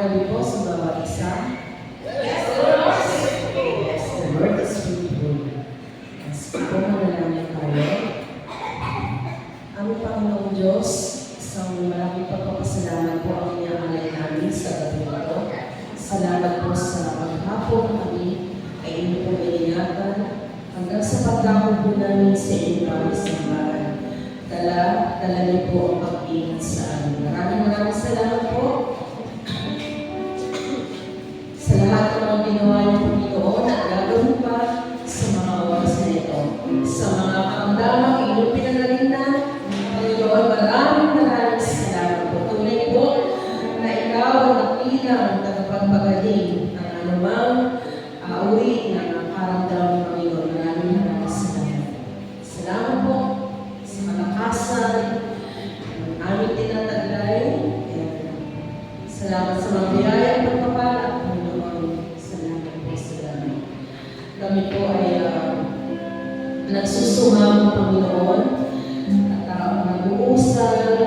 gabi po sa bawat isa. Yes, Lord. Yes, the Lord is faithful. Yes, po manalangin tayo. Aming Panginoong Diyos, isang malaking pagpapasalamat po ang iniaalay namin sa gabi ito. Salamat po sa maghapon kami ay inyo po iningatan hanggang sa pagdako po namin sa inyong pamisambahan. Dala niyo po ang pag-ingat sa amin. Maraming salamat po sa lahat ng mga ginawa niyo po Panginoon at gagawin pa sa mga oras na ito. Sa mga karamdamang inyong pinagaling na, Panginoon, maraming salamat po. Tunay po na ikaw ang nakita ang tagapagpagaling ng anumang uri ng karamdamang Panginoon. Maraming salamat. Salamat po sa malakasan ng aming tinataglay. Salamat sa mga biyayang pagpapala. Panginoon, salamat po, salamat. Kami po ay nagsusumamo, Panginoon, at nag-uusal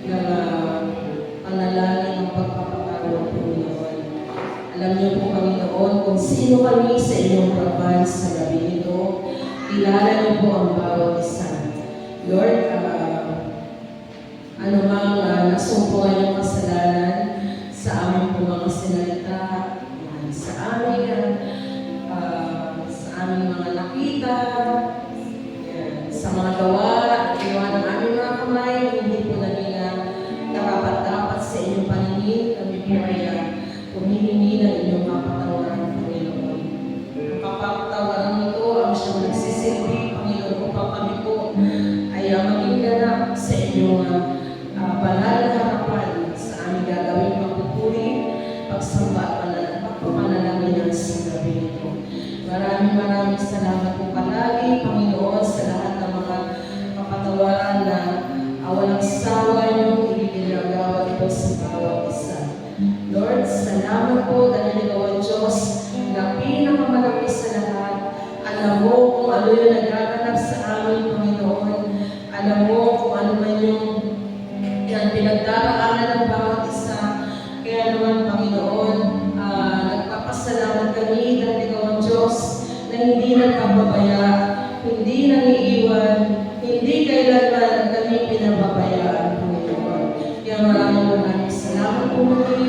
ng panalangin ng pagpapatawag, Panginoon. Alam niyo po, Panginoon, kung sino kami sa inyong harapan sa gabi ito, kilala niyo po ang bawat isa. Lord, anumang nasumpungan yung kasalanan sa aming po mga sinalita, sa aming mga nakita, sa mga gawa ng aming mga kamay, hindi po namin dapat sa inyong paningin. Kami po ay humihingi ng inyong kapatawaran, Panginoon. Ang kapatawaran nito ang siyang nagsisilbi, Panginoon, upang kami po ay maging ganap sa inyong banal na harapan sa aming gagawing pagpupuri, pagsamba at pagpapanalangin sa gabi nito. Maraming salamat po palagi, Panginoon, sa lahat ng mga kapatawaran na walang sawa niyong iginagawa ito sa bawat isa. Lord, salamat po dahil ikaw ang Diyos na pinakamalaki sa lahat. Alam mo kung ano yung nagaganap sa amin, Panginoon. Alam mo kung ano man yung pinagdaraanan ng bawat isa. Kaya naman, Panginoon, nagpapasalamat kami dahil ikaw ang Diyos na hindi nagpapabaya, hindi nangiiwan, hindi kailanman kami pinababayaan, Panginoon. Kaya maraming salamat po muli.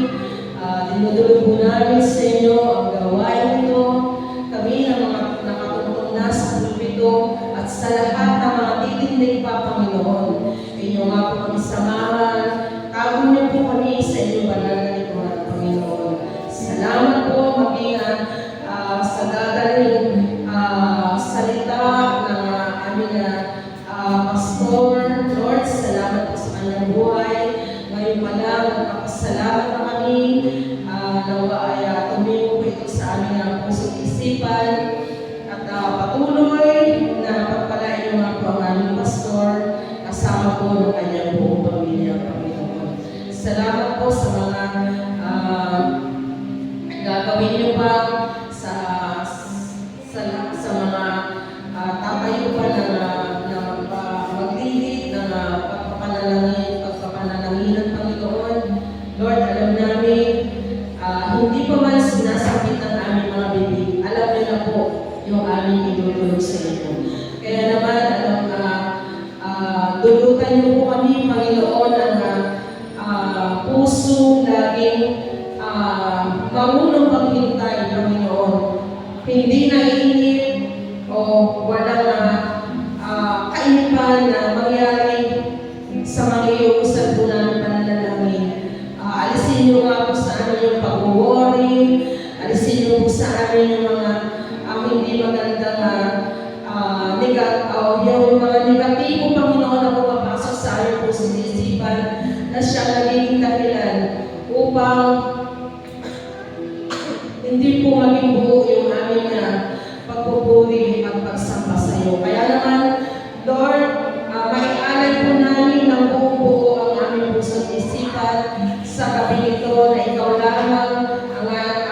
Dinudulog po namin sa inyo ang gawain nito. Kami na mga nakatuntong na sa pulpito at sa lahat ng mga titindig pa, Panginoon. Inyo nga po kami samahan. Tawag niyo po kami sa inyong banal na likuran, Panginoon. Salamat po maging sa dadaling salita ng aming pastor. Lord, salamat po sa kanyang buhay. Ngayon pa lang, nagpapasalamat na kami. Nawa ay tumingin po ito sa aming puso't isipan. At patuloy na pagpalain yung mga po ang aming pastor kasama po ng kanyang buong pamilya, Panginoon. Salamat po sa mga gagawin niyo pa sa mga tatayo pa na maglilid ng pagpapanalangin ng Panginoon. Lord, alam namin, hindi pa man sinasabit ng aming mga bibig, alam niyo na po yung aming idudulog sa inyo. Kaya naman, dulutan niyo po kami, Panginoon, ng puso laging marunong paghintay, Panginoon. Hindi naiinip o walang kainipan na mangyari sa mga iuusap po namin pananalangin. Alisin niyo nga po sa amin yung pag-worry, alisin niyo po sa amin yung mga hindi magandang yung mga negatibo, Panginoon, na pumapasok sa aming puso't isipan na siya naging dahilan upang hindi po maging buo yung aming pagpupuri at pagsamba sa iyo. Kaya naman, Lord, maialay po namin ng buong-buo ang aming puso't isipan sa gabi ito na ikaw lamang ang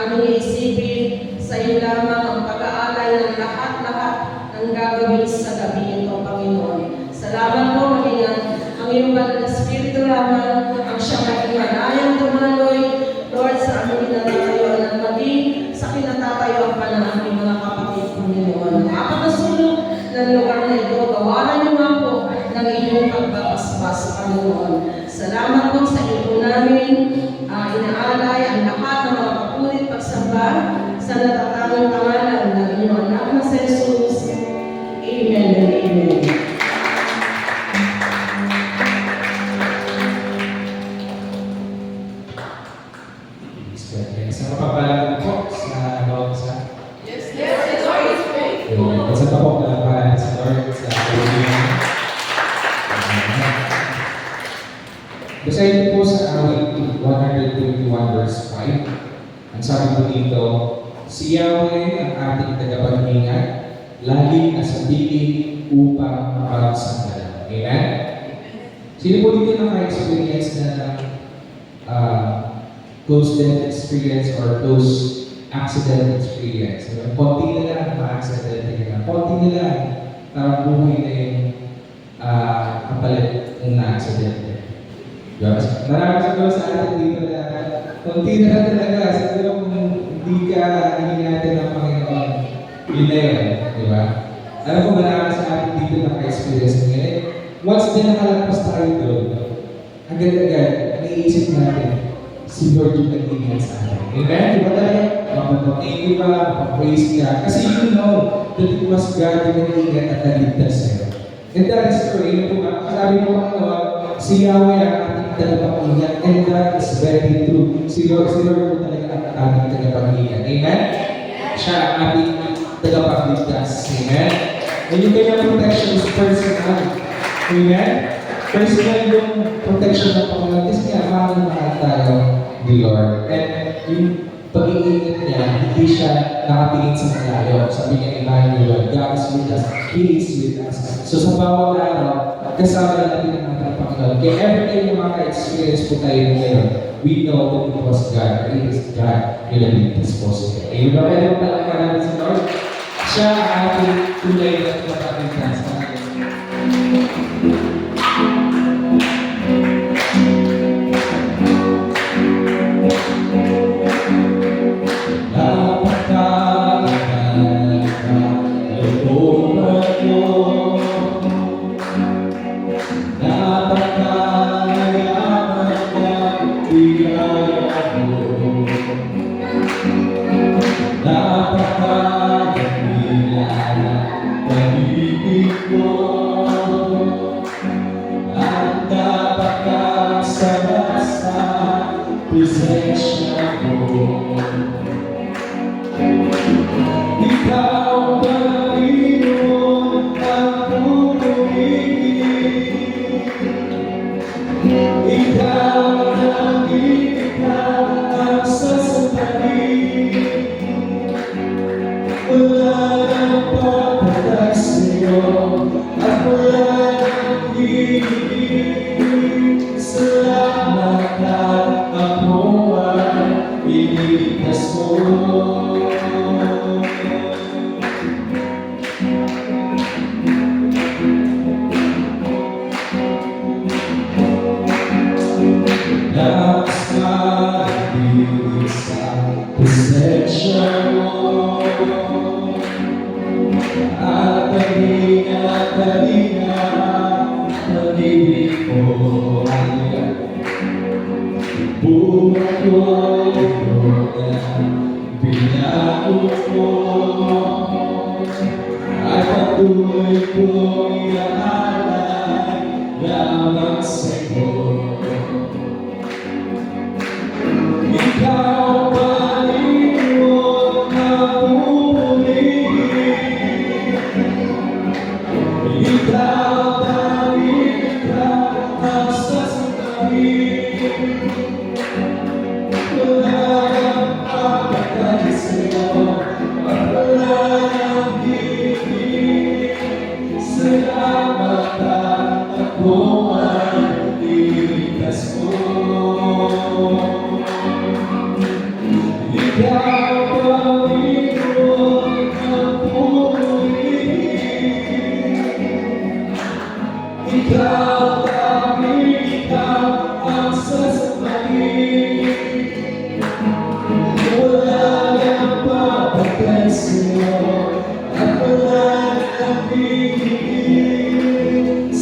aming isipin, sa iyo lamang ang pag-aalay ng lahat-lahat ng gagawin sa gabi ito, Panginoon. Salamat po, Panginoon, ang iyong banal na Espiritu lamang ang siyang naging malayang dumaloy iyong pagbabasbas, Panginoon. Salamat po sa iyo po namin inaalay ang lahat ng mga papulit pagsamba sa natatanging pangalan ng inyong anak na si Jesus. Amen and amen. Sa mapapalaman po sa bawat isa. Yes, the Lord is faithful. Sa pa po palapalan sa Lord sa pagkakas. Basahin po sa awit 121 verse 5. Ang sabi po dito, si Yahweh ang ating tagapag-ingat, laging nasa piling upang mapagsanggalan. Amen? Sino po dito naka-experience na ng close death experience or close accident experience? Konti na lang ma-accident ka. Konti na lang parang buhay na yung kapalit ng na-accident. Marami siguro sa atin dito na konti na lang talaga. Siguro kung hindi ka natin ng Panginoon, yun na yun. Di ba? Alam ko marami sa atin dito naka-experience ngayon. Once na nakalagpas tayo doon, agad-agad, naiisip natin, si Lord yung nag-ingat sa atin. Amen? Di ba tayo? Mapapatake ka, mapapraise ka. Kasi you know that it was God yung nag-ingat at naligtas sa'yo. And that is true. Yun po ba? Sabi mo Panginoon, si Yahweh ang ating tagapag-ingat. And that is very true. Si Lord po talaga ang ating tagapag-ingat. Amen? Siya ang ating tagapagligtas. Amen? And yung kanyang protection is personal. Amen? Personal yung protection ng Panginoon. Kasi nga, mahal tayo ni Lord. And yung pag-iingat niya, hindi siya nakatingin sa malayo. Sabi niya, Emmanuel, God is with us. He is with us. So sa bawat araw, kasama natin ang ating Panginoon. Kaya every time na maka-experience po tayo ngayon, we know that it was God. It is God yung nabigtas po sa iyo. Amen ba? Pwede mo talaga natin sa Lord? Siya ang ating tulay na kapagligtas.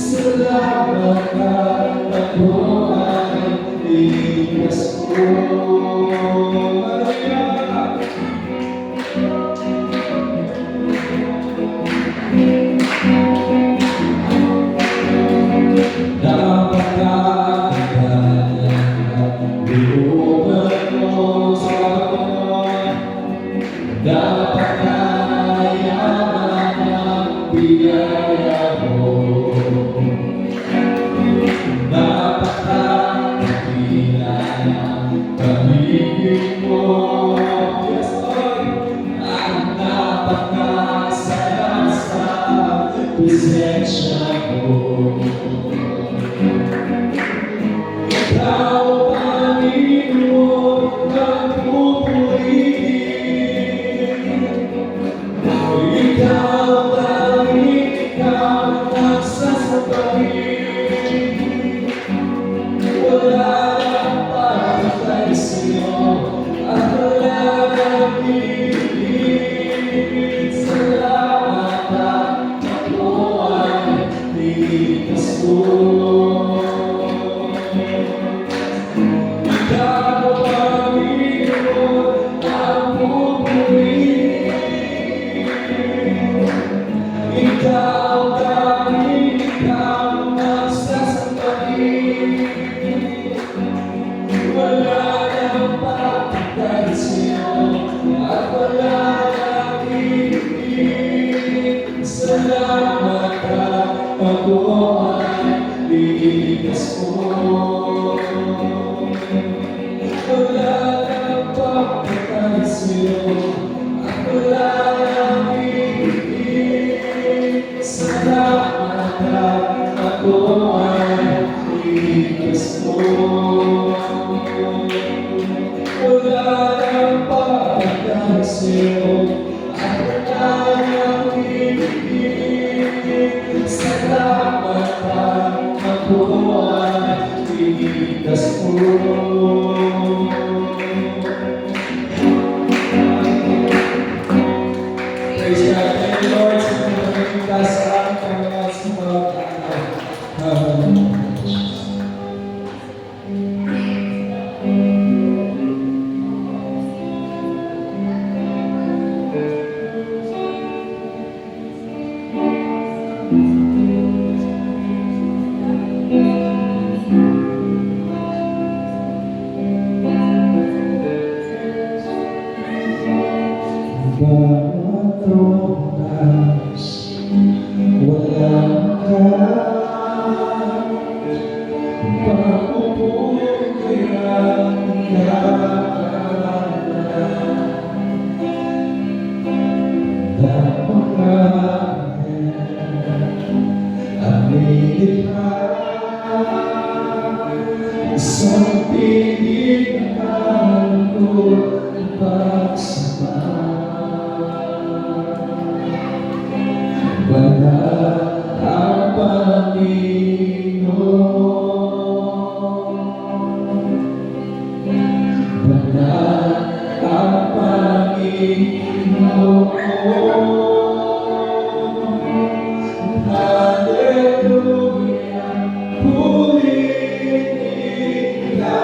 Salamat ililigtas mo. Ikaw, Panginoon, ang pupuri. Ikaw, David, ikaw ang sasampahin. Wala nang pagkakait sa'yo at wala nang ibig. Salamat ka, ako ay ililigtas mo. Wala nang pagkakait sa'yo at wala nang ibig. Salamat ka, ako ay ililigtas mo. Wala nang pagkakait sa'yo at wala nang ibig. Salamat ka, ako ay ililigtas mo. Praise God. Thank you, Lord, sa mga pagkakas sa aming Panginoon sa mga Hallelujah. Bawat oras, walang ka. Paupo kaya napakain at nilikha. Isang pinihan ko ang pagsama. Banal ang Panginoon. Banal ang Panginoon. Hallelujah, purihin ka.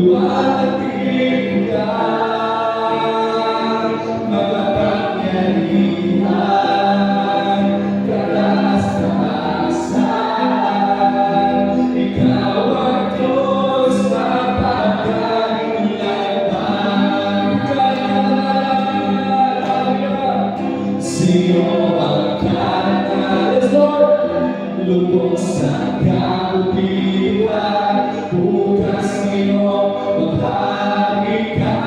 luwalhati ka, makapangyarihan, kataas-taasan, ikaw ang Diyos mapagkailanman. Sino ang kanalis, Lord? Lubog sa kabukiran, bukas sino maghari ka,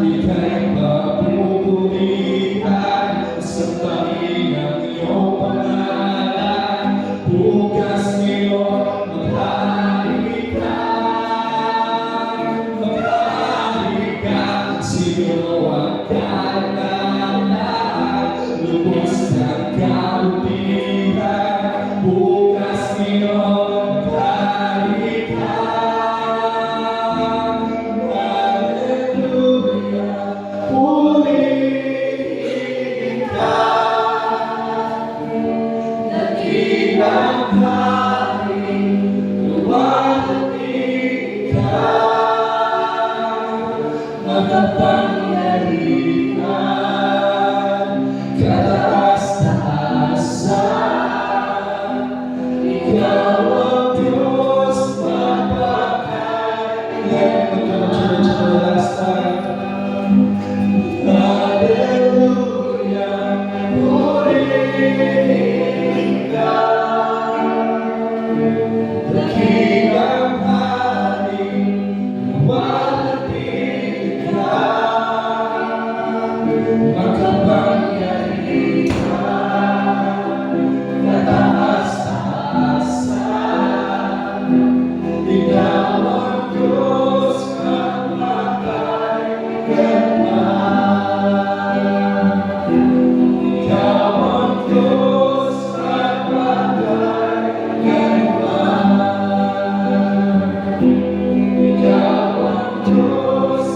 ika'y mapupulitan sa tabi ng iyong pangalan. Bukas sino maghari ka, sino ang kanalan, lubos ng kautihan, bukas sino maghari ka. Hallelujah, purihin ka, dakilang hari, luwalhati ka, makapangyarihan, kataas-taasan, ikaw ang Diyos mapagkailanman. Last time. Hallelujah, purihin ka, dakilang hari, luwalhati ka, makapangyarihan, kataas-taasan, ikaw ang Diyos mapagkailanman. Ikaw ang Diyos mapagkailanman. Ikaw ang Diyos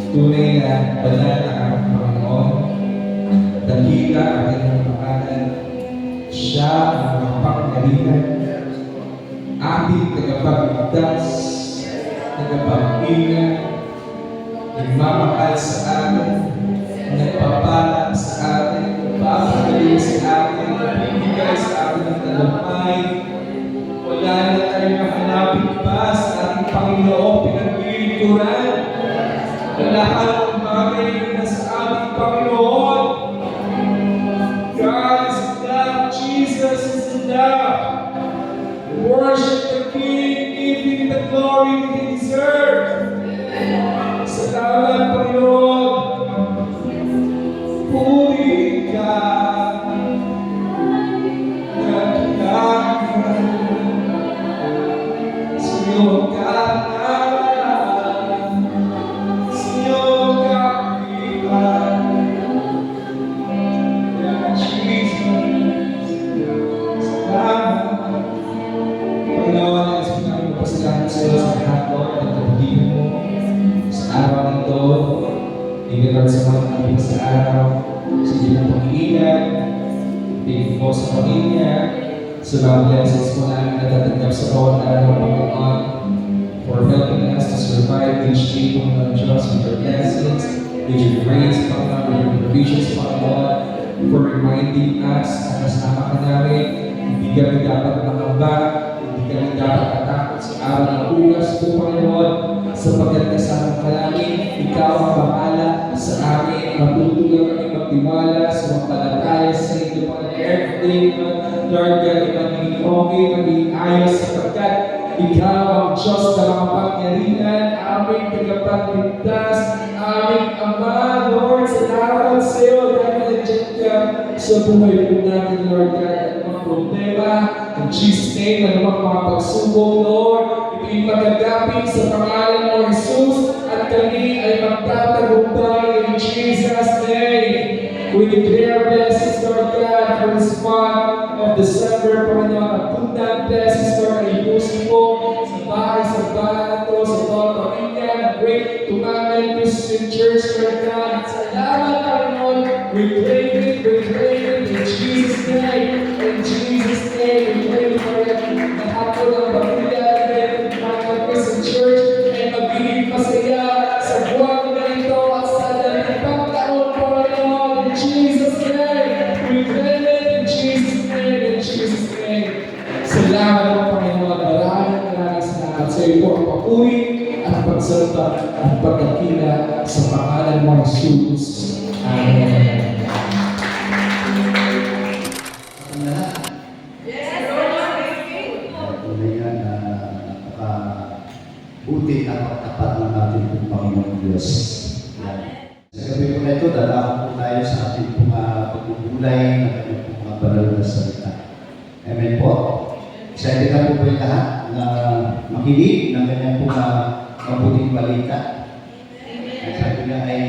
tunay na banal na ang Panginoon, dakila ang kanyang pangalan, siya ang makapangyarihan, ating tagapagligtas, tagapag-ingat, nagmamahal sa atin, nagpapala sa atin, nagpapagaling sa atin, nagbibigay sa atin ng tagumpay. Wala na tayong hanapin pa sa ating Panginoon, pinaglilingkuran. Lahat ng bagay na sa ating Panginoon. God is enough. Jesus is enough. Worship the King, give Him the glory that He deserves. Salamat, Panginoon. Puri ka. Nagkakaroon sa iyong kahalan, sa iyong kapitan. Jesus, salamat. Panginoon, nais po namin magpasalamat sa iyo sa lahat po at kapatihan mo sa araw na ito. Ibigay sa mga namin sa araw, sa iyong pag-iingat. thankful po sa pamilya, sa mga blessings po namin na natatanggap sa bawat araw, Panginoon, for helping us to survive each day po ng Diyos with your blessings, with your grace, Panginoon, with your provisions, Panginoon, for reminding us na kasama ka namin, hindi kami dapat mangamba, hindi kami dapat atakot sa araw ng oras po, Panginoon, sapagkat kasama ka namin, ikaw ang bahala sa amin, matutulong kami magtiwala sa mampalataya sa inyo, Panginoon, everything, Lord God, ay magiging okay, magiging ayos, sapagkat ikaw ang Diyos na makapangyarihan, aming tagapagligtas, aming Ama, Lord, salamat sa iyo dahil nandiyan ka sa buhay po natin, Lord God, at mga problema, in Jesus' name, at mga pagsubok, Lord, ito'y magagapit sa pangalan mo, Jesus, at kami ay magtatagumpay in Jesus' name. We declare blessings, Lord God, for this month of December, Panginoon, at abundant blessings, Lord, ay ipusin po sa bahay na to, sa bawat pamilya, na great Tumanan Christian Church, Lord God. Salamat, Panginoon. We pray it in Jesus' name. In Jesus' name, we pray for it. Lahat po ng pamilya, great Tumanan Christian Church, ay magiging masaya sa buwan na ito at sa daligang taon, Panginoon. In Jesus' name, we pray it in Jesus' name, in Jesus' name. Salamat po, Panginoon. Maraming salamat sa iyo po ang papuri at pagsalita at pagkakila sa pangalan mo, Jesus. Amen. Buti at tapat ng ating Panginoon Diyos. Sa gabi po na ito, dadaan po tayo sa ating pagbubulay ng ating mga banal na salita. Amen po. Excited na po ba yung lahat na makinig ng kanyang po mabuting balita? At sabi nga ay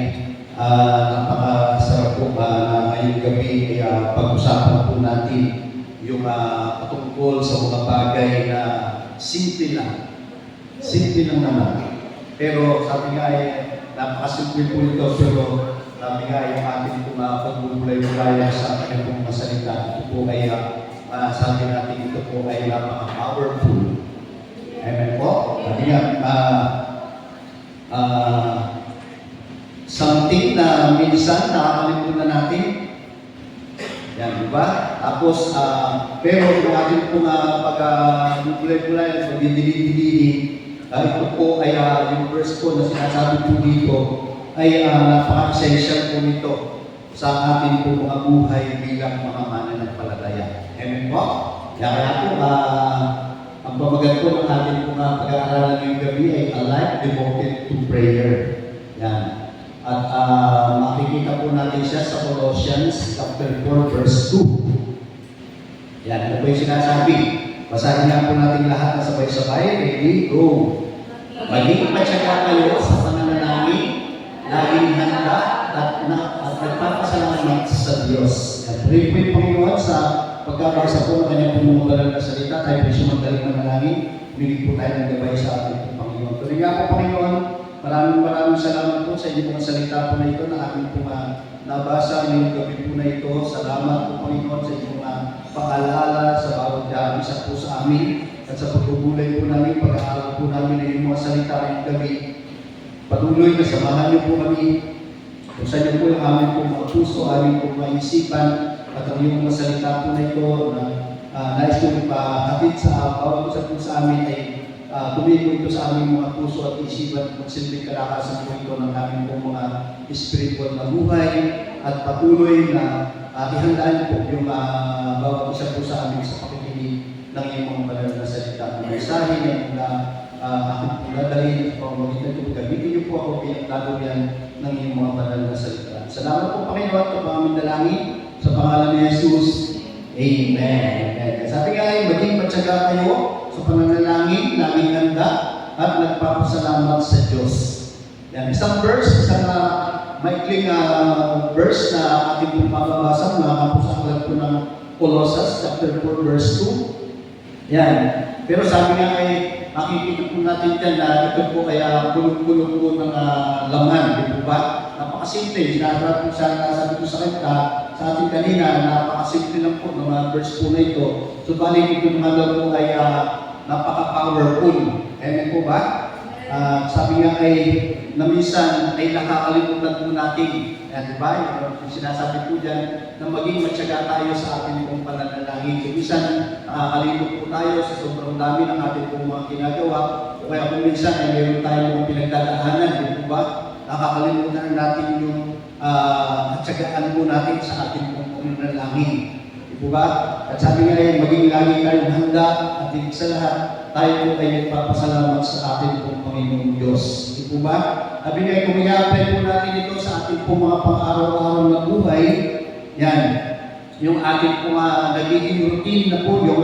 napakasarap po na ngayong gabi ay pag-usapan po natin yung patungkol sa mga bagay na simple lang. Simple lang naman. Pero sabi nga ay napakasimple po ito, pero sabi nga yung ating pagbubulay-bulay sa kanyang mga salita. Ito po ay sabi natin ito po ay napaka-powerful. Amen po? Sabi nga, something na minsan nakakalimutan natin. Yan, di ba? Tapos, pero kung ating po pag-bulay-bulay, pag-dili-dili, ito po ay yung verse po na sinasabi po dito ay napaka-essential po nito sa ating po mga buhay bilang mga mananampalataya. Amen po? Kaya po, ang pamagat po ng ating po pag-aaralan ngayong gabi ay a life devoted to prayer. Yan. At makikita po natin siya sa Colossians chapter 4 verse 2. Yan, ano po yung sinasabi? Basahin nga po natin lahat na sabay-sabay. Ready? Go! Maging matyaga kayo sa pananalangin, laging handa at nagpapasalamat sa Diyos. At pray po yung Panginoon sa pagkabasa po ng kanyang pumumubalan na salita, tayo po siya magdaling manalangin, humilig po tayo ng gabay sa ating Panginoon. Tuloy nga po, Panginoon, maraming salamat po sa inyong mga salita po na ito na aking po nabasa ngayong gabi po na ito. Salamat po, Panginoon, sa inyong pag-alaala sa bawat isa po sa amin at sa pagbubulay po namin, pag-aaral po namin ng inyong mga salita ngayong gabi. Patuloy na samahan niyo po kami kung sa inyo po yung aming po mga puso, aming po mga isipan at ang inyong mga salita po na ito na nais ko ipahatid sa bawat isa po sa amin ay tumigo ito sa aming mga puso at isipan at magsilbing kalakasan po ito ng aming po mga spiritual na buhay at patuloy na ihandaan po yung bawat isa po sa amin sa pakikinig ng iyong mga banal na salita. Ang mensahe na aking po dadalhin at pamamagitan ito, gamitin niyo po ako pinagtagawin ng iyong mga banal na salita. Salamat po, Panginoon, at pamaming dalangin sa pangalan ni Jesus. Amen. Amen. Sabi nga ay maging matyaga kayo sa pananalangin, laging handa at nagpapasalamat sa Diyos. Yan, isang verse, isang maikling verse na ating pong mababasa, mga po sa aklat po ng Colossians chapter 4 verse 2. Yan. Pero sabi nga ay makikita po natin dyan na ito po kaya kulong-kulong po ng laman, di po ba? Napakasimple, sinasabi po sa kanta, sa atin kanina, napakasimple lang po ng mga verse po na ito. Subalit ito naman daw po ay napaka-powerful. Amen po ba? Sabi nga ay na minsan ay nakakalimutan po natin. Di ba? Yung sinasabi po dyan na maging matyaga tayo sa ating pong pananalangin. Kung minsan nakakalimot po tayo sa sobrang dami ng ating pong mga ginagawa. O kaya kung minsan ay meron tayong mga pinagdadaanan. Di po ba? Nakakalimutan natin yung matyagaan po natin sa ating pong pananalangin. Di po ba? At sabi nga ay maging lagi tayong handa at higit sa lahat tayo po ay nagpapasalamat sa ating pong Panginoong Diyos. Di po ba? Sabi nga, kung i-apply po natin ito sa ating pong mga pang-araw-araw na buhay, yan, yung ating pong nagiging routine na po, yung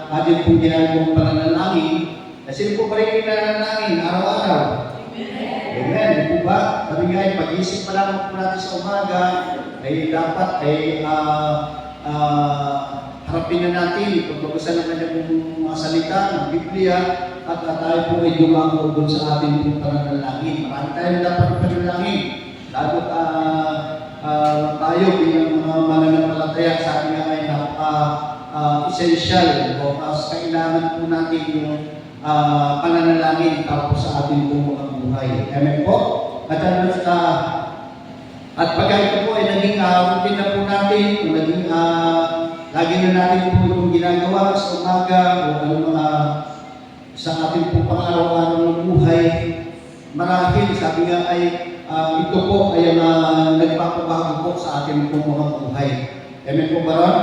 ating pong ginagawang pananalangin, kasi po pa rin yung nananalangin araw-araw. Amen. Di po ba? Sabi nga, pag-isip pa lang po natin sa umaga, ay dapat ay harapin na natin, pagbabasa naman yung mga salita ng Biblia, at tayo po ay dumango doon sa ating pong pananalangin. Marami tayong dapat pananalangin. Lalo tayo bilang mga mananampalataya, sabi nga ay essential o kailangan po natin yung pananalangin para po sa ating pong mga buhay. Amen po? At pagka ito po ay naging routine na po natin, kung naging lagi na natin po itong ginagawa sa umaga o ano mga sa ating pong pang-araw-araw ng buhay, marahil, sabi nga ay ito po ay nagpapabago po sa ating pong mga buhay. Amen po ba ron?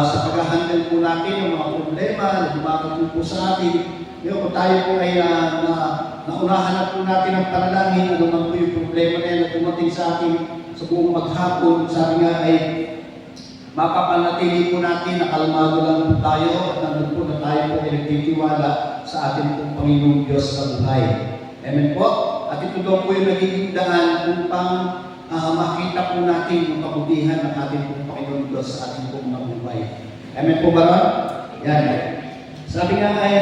Sa pag-handle po natin ng mga problema na dumating po sa atin, kung tayo po ay naunahan na po natin ang panalangin, ano man po yung problema na yan na dumating sa atin sa buong maghapon, sabi nga ay mapapanatili po natin na kalmado lang po tayo at nandun po na tayo po ay nagtitiwala sa ating pong Panginoong Diyos sa buhay. Amen po? At ito daw po yung nagiging daan upang makita po natin yung kabutihan ng ating pong Panginoong Diyos sa ating pong buhay. Amen po ba ron? Yan. Sabi nga ay,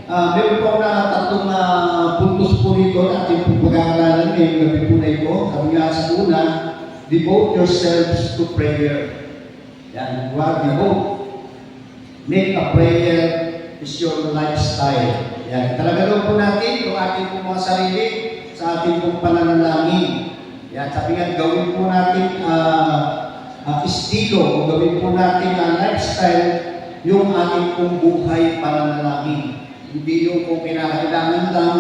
meron po na tatlong puntos po rito na ating pong pag-aaralan ngayong gabi po na ito. Sabi nga sa una, devote yourselves to prayer. Yan, devote. Make a prayer is your lifestyle. Yan, talaga daw po natin yung ating pong mga sarili sa ating pong pananalangin. Yan, sabi nga, gawin po natin estilo o gawin po natin lifestyle yung ating pong buhay pananalangin. Hindi yung kung kinakailangan lang,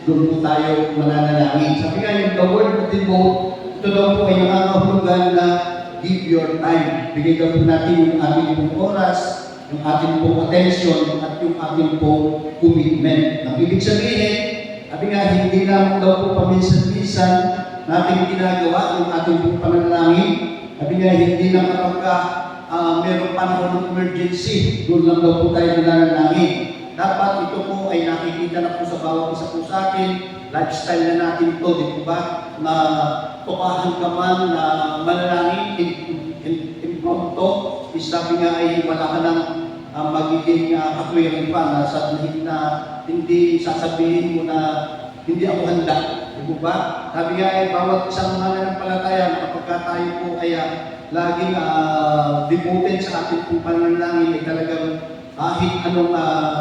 doon po tayo mananalangin. Sabi nga, yung the word of devote, ito daw po ay nangangahulugan na give your time. Bigay daw po natin yung ating pong oras, yung ating pong attention, at yung ating pong commitment. Ang ibig sabihin, sabi nga, hindi lang daw po paminsan-minsan natin ginagawa yung ating pong pananalangin. Sabi nga, hindi lang kapag mayroong panahon ng emergency, doon lang daw po tayo nananalangin. Dapat ito po ay nakikita na po sa bawat isa po sa atin, lifestyle na natin ito, di po ba? Na tukahan ka man na manalangin, impromptu, sabi nga ay wala ka ng magiging katwiran pa na hindi sasabihin mo na hindi ako handa. Di po ba? Sabi nga ay bawat isang mananampalataya kapag tayo po ay laging devoted sa ating pong pananalangin ay talagang kahit anong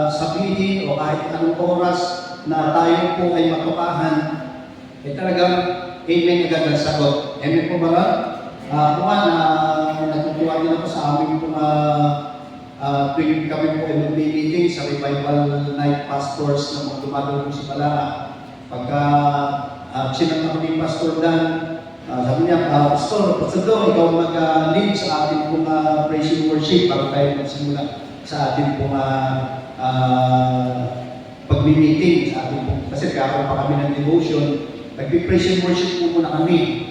sabihin o kahit anong oras na tayo po ay matukahan, ay talagang amen agad ang sagot. Amen po ba? Natutuwa din ako sa aming pong tuwing kami po ay mag-meeting sa Revival Night Pastors na magdumadalo po sa Balanga. Pagka sinang ako ni Pastor Dan, sabi niya, Pastor Do, ikaw mag-lead sa ating pong praise and worship bago tayo magsimula sa ating pong pag-meeting sa ating pong, kasi kakaroon pa kami ng devotion, nag-praise and worship po muna kami.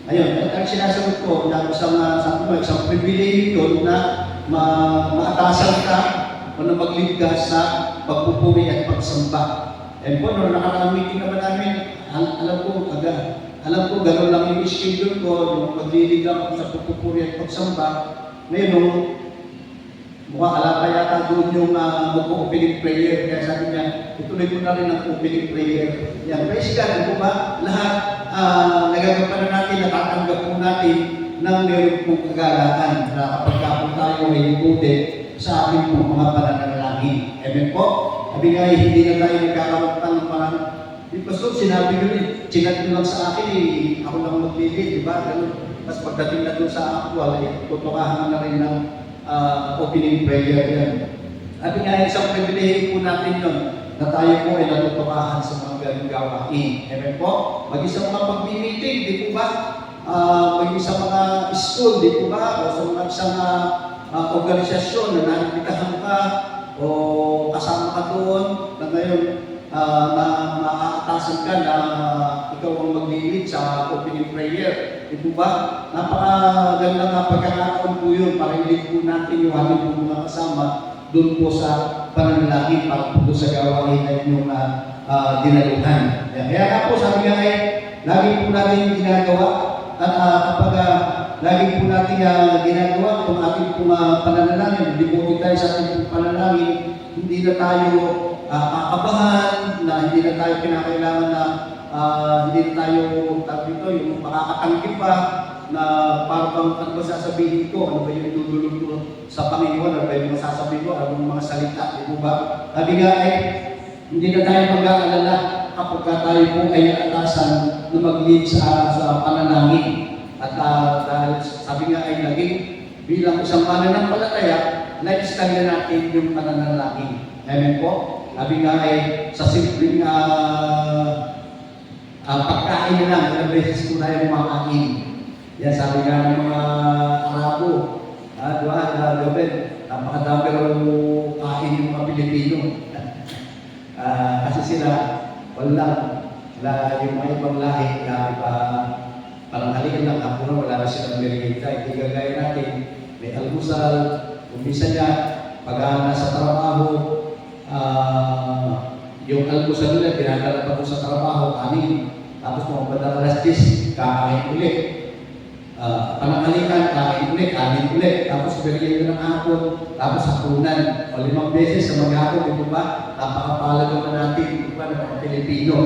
Ayun, ang sinasagot ko, na isang privilege yun na maatasan ka o na mag-lead ka sa pagpupuri at pagsamba. And po, noong nakaraang meeting naman namin, alam ko, gano'n lang yung schedule ko, nung mag-lead ako sa pagpupuri at pagsamba. Ngayon, nung mukhang alata yata doon yung mag-opening prayer. Kaya sabi niya, ituloy ko na rin ang opening prayer. Yan, praise God, po ba? Lahat nagagampanan natin, natatanggap po natin ng meron pong kagalakan na kapag po tayo ay devoted sa ating pong mga pananalangin. Amen po? Sabi nga, hindi na tayo nagkakaroon ng parang, di ba so, sinabi ko rin, chinat nyo lang sa akin, ako lang magbibig, di ba? Ganun. Tapos pagdating na doon sa actual, tutukahan na rin ng opening prayer yan. Sabi nga, isang pribilehe po natin yun, na tayo po ay natutukahan sa mga ganung gawain. Amen po? Mag-isang mga pag-meeting, di po ba? Mag-isang mga school, di po ba? O sa mga isang organisasyon na naimbitahan ka o kasama ka doon na ngayon na maaatasan ka na ikaw ang mag-lead sa opening prayer. Di po ba? Napakaganda nga pagkakataon po yun para i-lead po natin yung aming po mga kasama doon po sa pananalangin para po sa gawain na inyong dinaluhan. Kaya nga po sabi nga lagi po natin ginagawa at kapag lagi po natin ginagawa itong ating pong pananalangin, hindi po tayo sa ating pong pananalangin, hindi na tayo kakabahan, na hindi na tayo kinakailangan na hindi na tayo dito, yung makakatanggi pa na parang ano ba sasabihin ko, ano ba yung itutulog ko sa Panginoon, ano ba yung masasabihin ko, ano yung mga salita, di po ba? Sabi nga hindi na tayo mag-aalala kapag tayo po ay naatasan na mag-lead sa pananangin. At dahil sabi nga ay naging bilang isang pananampalataya, lifestyle na natin yung pananalangin. Amen po? Sabi nga sa simpleng pagkain na lang, ilang beses po tayo kumakain. Yan, sabi nga ng mga Arabo, napakadami raw kain yung mga Pilipino. Kasi sila, yung mga ibang lahi, parang halikan lang ako wala na silang merienda. Hindi gagaya natin, may almusal, umpisa niya, pag nasa trabaho, yung almusal nila, pinadala pa po sa trabaho, kanin. Tapos mga bandang alas 10, kakain ulit. Panangalikan, kain ulit, kanin ulit. Tapos merienda ng hapon, tapos hapunan. O 5 beses sa maghapon, ito ba? Napakapalaga naman natin, ito ba, ng mga Pilipino.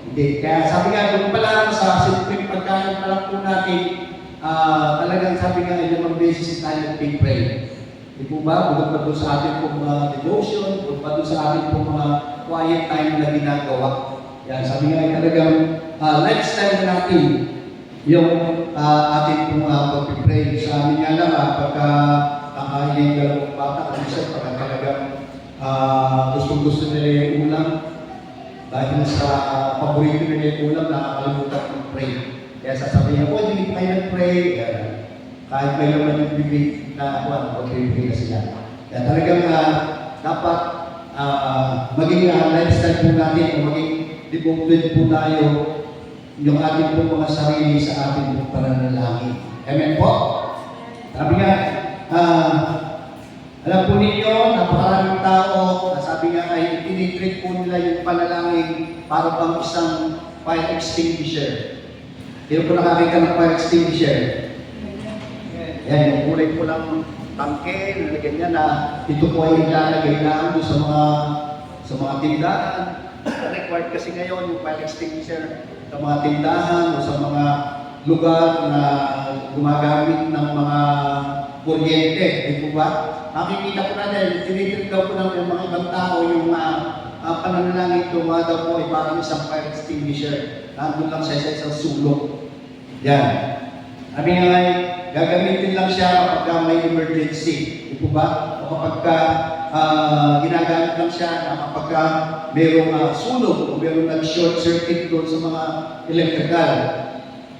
Hindi. Kaya sabi nga, doon pala sa simpleng pagkain pala po natin, talagang sabi nga, 5 beses tayo nag-pray. Di po ba? Bukod pa doon sa ating pong mga devotion, bukod pa doon sa ating pong mga quiet time na ginagawa. Yan, sabi nga, talagang lifestyle natin yung ating pong pag-pray. Sa amin nga lang, pagka kakain yung dalawang bata, kasi pagka talagang gusto nila yung ulam, dahil sa paborito nila yung ulam, nakakalimutan mag-pray. Kaya sasabihin ko, hindi kayo nag-pray. Kahit may naman yung bibig na mag-pray na sila. Kaya talagang dapat maging lifestyle po natin o maging devoted po tayo yung ating po mga sarili sa ating po pananalangin. Amen po? Sabi nga, alam po ninyo, napakaraming tao, sabi nga ay tinitreat po nila yung panalangin para bang isang fire extinguisher. Hindi po nakakita ng fire extinguisher. Yan, yung kulay po lang tangke, nalagyan niya na ito po ay ilalagay lang sa mga tindahan. Required kasi ngayon yung fire extinguisher sa mga tindahan o sa mga lugar na gumagamit ng mga kuryente. Di po ba? Makikita ko na din, tinitreat daw po ng mga ibang tao yung pananalangin ito, daw po ay parang isang fire extinguisher. Nandun lang siya sa isang sulok. Yan. Sabi nga gagamitin lang siya kapag may emergency. Di po ba? O kapag ginagamit lang siya kapag mayroong sunog o mayroong nag-short circuit doon sa mga electrical.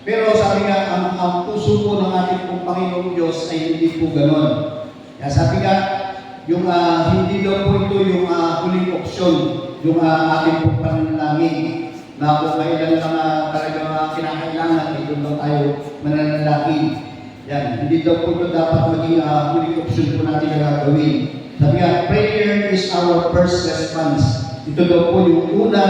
Pero sabi nga, ang puso po ng ating pong Panginoong Diyos ay hindi po ganon. Kaya sabi nga, yung hindi daw po ito yung huling opsyon, yung ating pong pananalangin na kung kailan lang talagang kinakailangan, ito daw tayo mananalangin. Yan, hindi daw po ito dapat maging huling opsyon po natin na gagawin. Sabi nga, prayer is our first response. Ito daw po yung una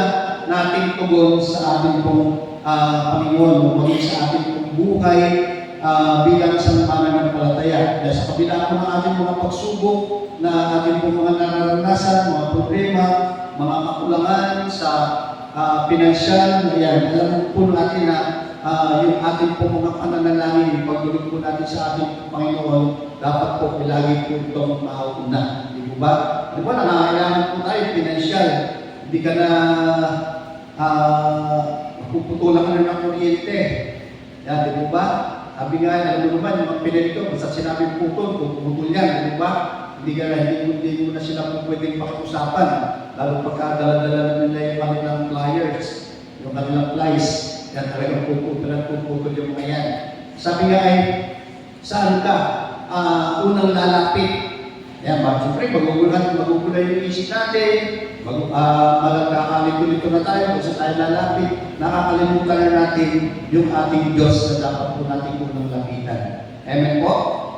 nating tugon sa ating pong Panginoon, maging sa ating pong buhay bilang isang pananampalataya. Dahil sa kabila po ng ating mga pagsubok na ating pong mga nararanasan, mga problema, mga kakulangan sa pinansyal, ayan, alam po natin na yung ating po mga pananalangin, yung pagdulog po natin sa ating Panginoon, dapat po ilagi po itong mauna. Di po ba? Di ba, nangangailangan po tayo, financial. Hindi ka na mapuputulan ka na ng kuryente. Yan, di po ba? Sabi nga, alam mo naman, yung mga pinelito, basta sinabing putol, kung putol yan, di ba? Hindi mo na sila po pwedeng pakiusapan. Lalo pagkadala-dala nila yung kanilang flyers, yung kanilang flies. Yan talagang puputol yung mga yan. Sabi nga ay, saan ka? Unang lalapit. Yan, siyempre, magugulay yung isip natin, magkakalit-ulito na tayo, kung saan tayo lalapit, nakakalimutan na natin yung ating Diyos na dapat po natin unang lapitan. Amen po?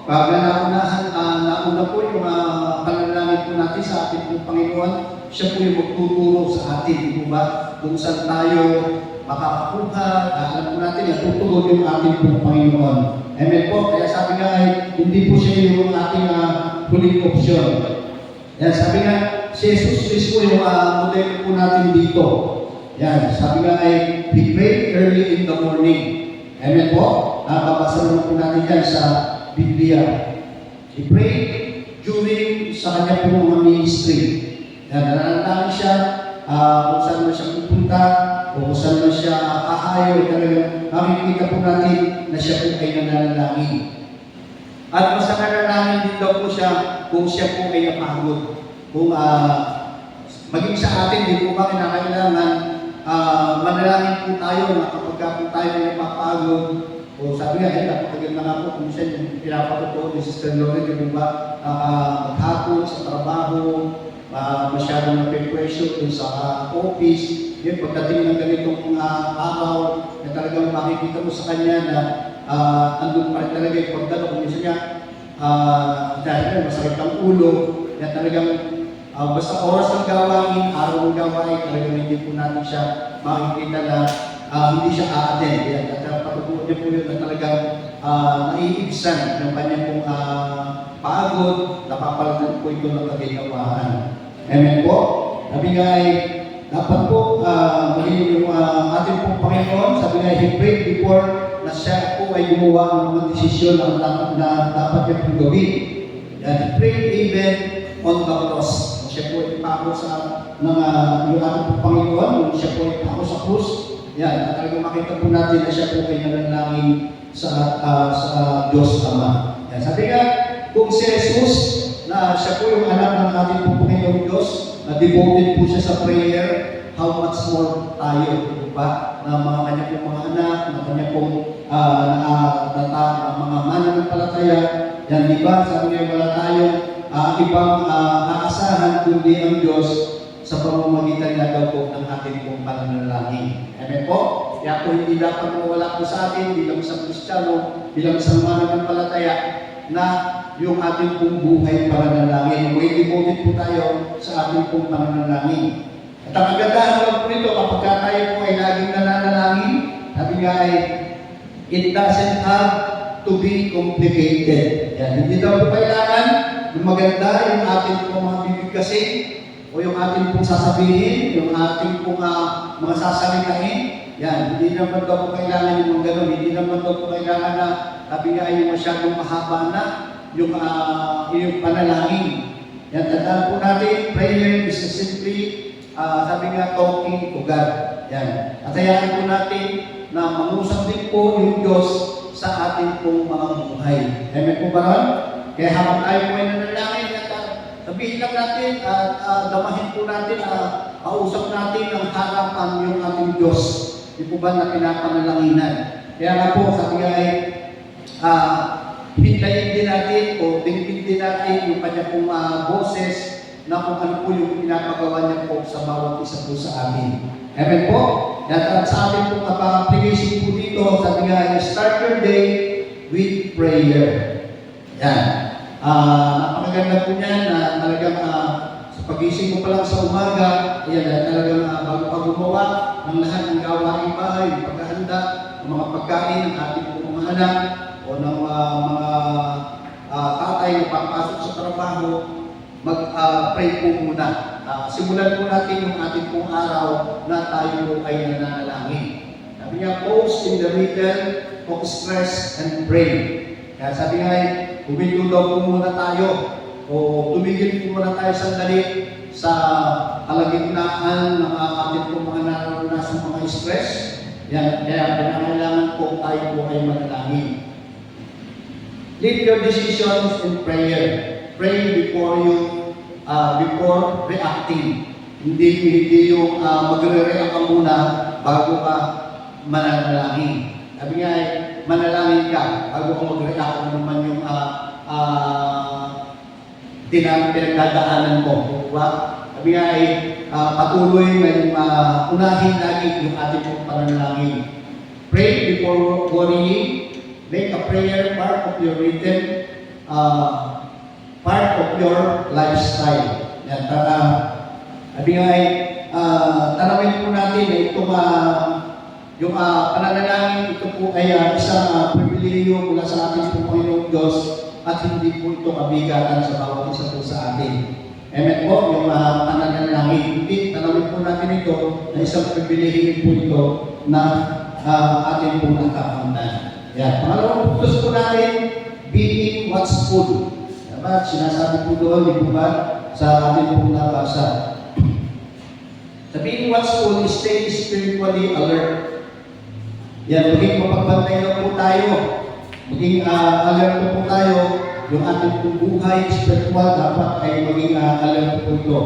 Pag nauna po yung panalangin po natin sa ating pong Panginoon, siya po yung magtuturo sa atin, di po ba? Kung saan tayo makakakuha, alam po natin, natutulog yung ating pong Panginoon. Amen po? Kaya sabi nga ay, hindi po siya yung ating huling option. Yan, sabi nga, si Jesus mismo yung modelo po natin dito. Yan, sabi nga ay, he prayed early in the morning. Amen po? Babasa naman po natin yan sa Biblia. He prayed during sa kanya po mga ministry. Yan, nananalangin siya kung saan man siya pupunta, kung saan man siya kakayo, talagang makikita po natin na siya po ay nananalangin. At mas nananalangin din daw po siya kung siya po ay napagod. Kung maging sa atin, di po ba kinakailangan manalangin po tayo na kapag po tayo ay napapagod, o sabi nga, napakaganda nga po kung siya yung pinapatutuo ni Sister Lori, di po ba maghapon sa trabaho, masyadong nape-pressure dun sa office, yun, pagdating ng ganitong araw, na talagang makikita mo sa kanya na andun pa rin talaga yung pagdalo. Kung minsan niya, dahil masakit ang ulo, na talagang basta oras ng gawain, araw ng gawain, talagang hindi po natin siya makikita na hindi siya a-attend. At patutuwa niya po yun na talagang naiibsan ng kanyang pong pagod, napapalagan po ito ng kaginawaan. Amen po? Sabi nga ay, dapat po maging yung ating pong Panginoon, sabi nga, he prayed before na siya po ay gumawa ng mga desisyon na dapat niya pong gawin. He prayed even on the cross. Siya po ay pako sa yung ating pong Panginoon, siya po ay pako sa krus. Yan, talagang makita po natin na siya po ay nanalangin sa Diyos Ama. Yan, sabi nga, kung si Jesus, na siya po yung anak ng ating pong Panginoong Diyos, na devoted po siya sa prayer, how much more tayo, di ba? Na mga kanya pong mga anak, na kanya pong mga mananampalataya, yan, di ba? Sabi nga, wala tayong ibang aasahan kundi ang Diyos sa pamamagitan na daw po ng ating pong pananalangin. Amen po? Kaya po hindi dapat mawala po sa atin bilang isang Kristiyano, bilang isang mananampalataya, na yung ating pong buhay pananalangin. May devoted po tayo sa ating pong pananalangin. At ang kagandahan lang po nito, kapag tayo po ay laging nananalangin, sabi nga ay, it doesn't have to be complicated. Yan, hindi daw po kailangan yung maganda yung ating pong mga bibigkasin, o yung ating pong sasabihin, yung ating pong mga sasalitain. Yan, hindi naman daw po kailangan yung mga ganun, hindi naman daw po kailangan na sabi nga yung masyadong mahaba na yung panalangin. Yan, tandaan po natin, prayer is simply, sabi nga, talking to God. Yan, at hayaan po natin na mangusap din po yung Diyos sa ating pong mga buhay. Amen po ba ron? Kaya habang tayo po ay nanalangin, sabihin lang natin at damahin po natin, kausap natin ang harapan yung ating Diyos. Di po ba na pinapanalaginan? Kaya nga po, sabi nga ay, hintayin din natin o dinggin din natin yung kanya pong boses na kung ano po yung pinapagawa niya po sa bawat isa po sa amin. Amen po? At sa ating pong application po dito, sabi nga, start your day with prayer. Yan. Napakaganda po niyan na talagang sa pagising mo pa lang sa umaga, ayan, talagang bago pa gumawa ng lahat ng gawaing bahay, paghahanda, ng mga pagkain ng ating mga anak o ng mga tatay na papasok sa trabaho, mag-pray po muna. Simulan po natin yung ating pong araw na tayo ay nananalangin. Sabi nga, pause in the middle of stress and pray. Kaya sabi nga, huminto daw po muna tayo o tumigil po muna tayo sandali sa kalagitnaan ng ating po mga naranasan mga stress. Yan, kaya pinakailangan po tayo po ay manalangin. Leave your decisions in prayer. Pray before reacting. Hindi yung magre-react ka muna bago ka manalangin. Sabi nga, manalangin ka bago ka mag-react kung naman yung pinagdadaanan mo. Diba? Sabi nga patuloy na unahin lagi yung ating pong pananalangin. Pray before worrying. Make a prayer part of your rhythm, part of your lifestyle. Yan, sabi nga tanawin po natin na itong yung pananalangin, ito po ay isang pribileyo mula sa ating po Panginoong Diyos at hindi po ito kabigatan sa bawat isa po sa atin. Amen po, yung pananalangin. Hindi, tanawin po natin ito na isang pribileyo po ito na ating po nakakamtan. Yan. Pangalawang putos po natin, being watchful. Diba? Sinasabi po doon, di po ba, sa ating pong nabasa. Sa being watchful, stay spiritually alert. Yan, maging mapagbantay na po tayo. Maging alert po tayo. Yung ating pong buhay, spiritual, dapat ay maging alert po ito.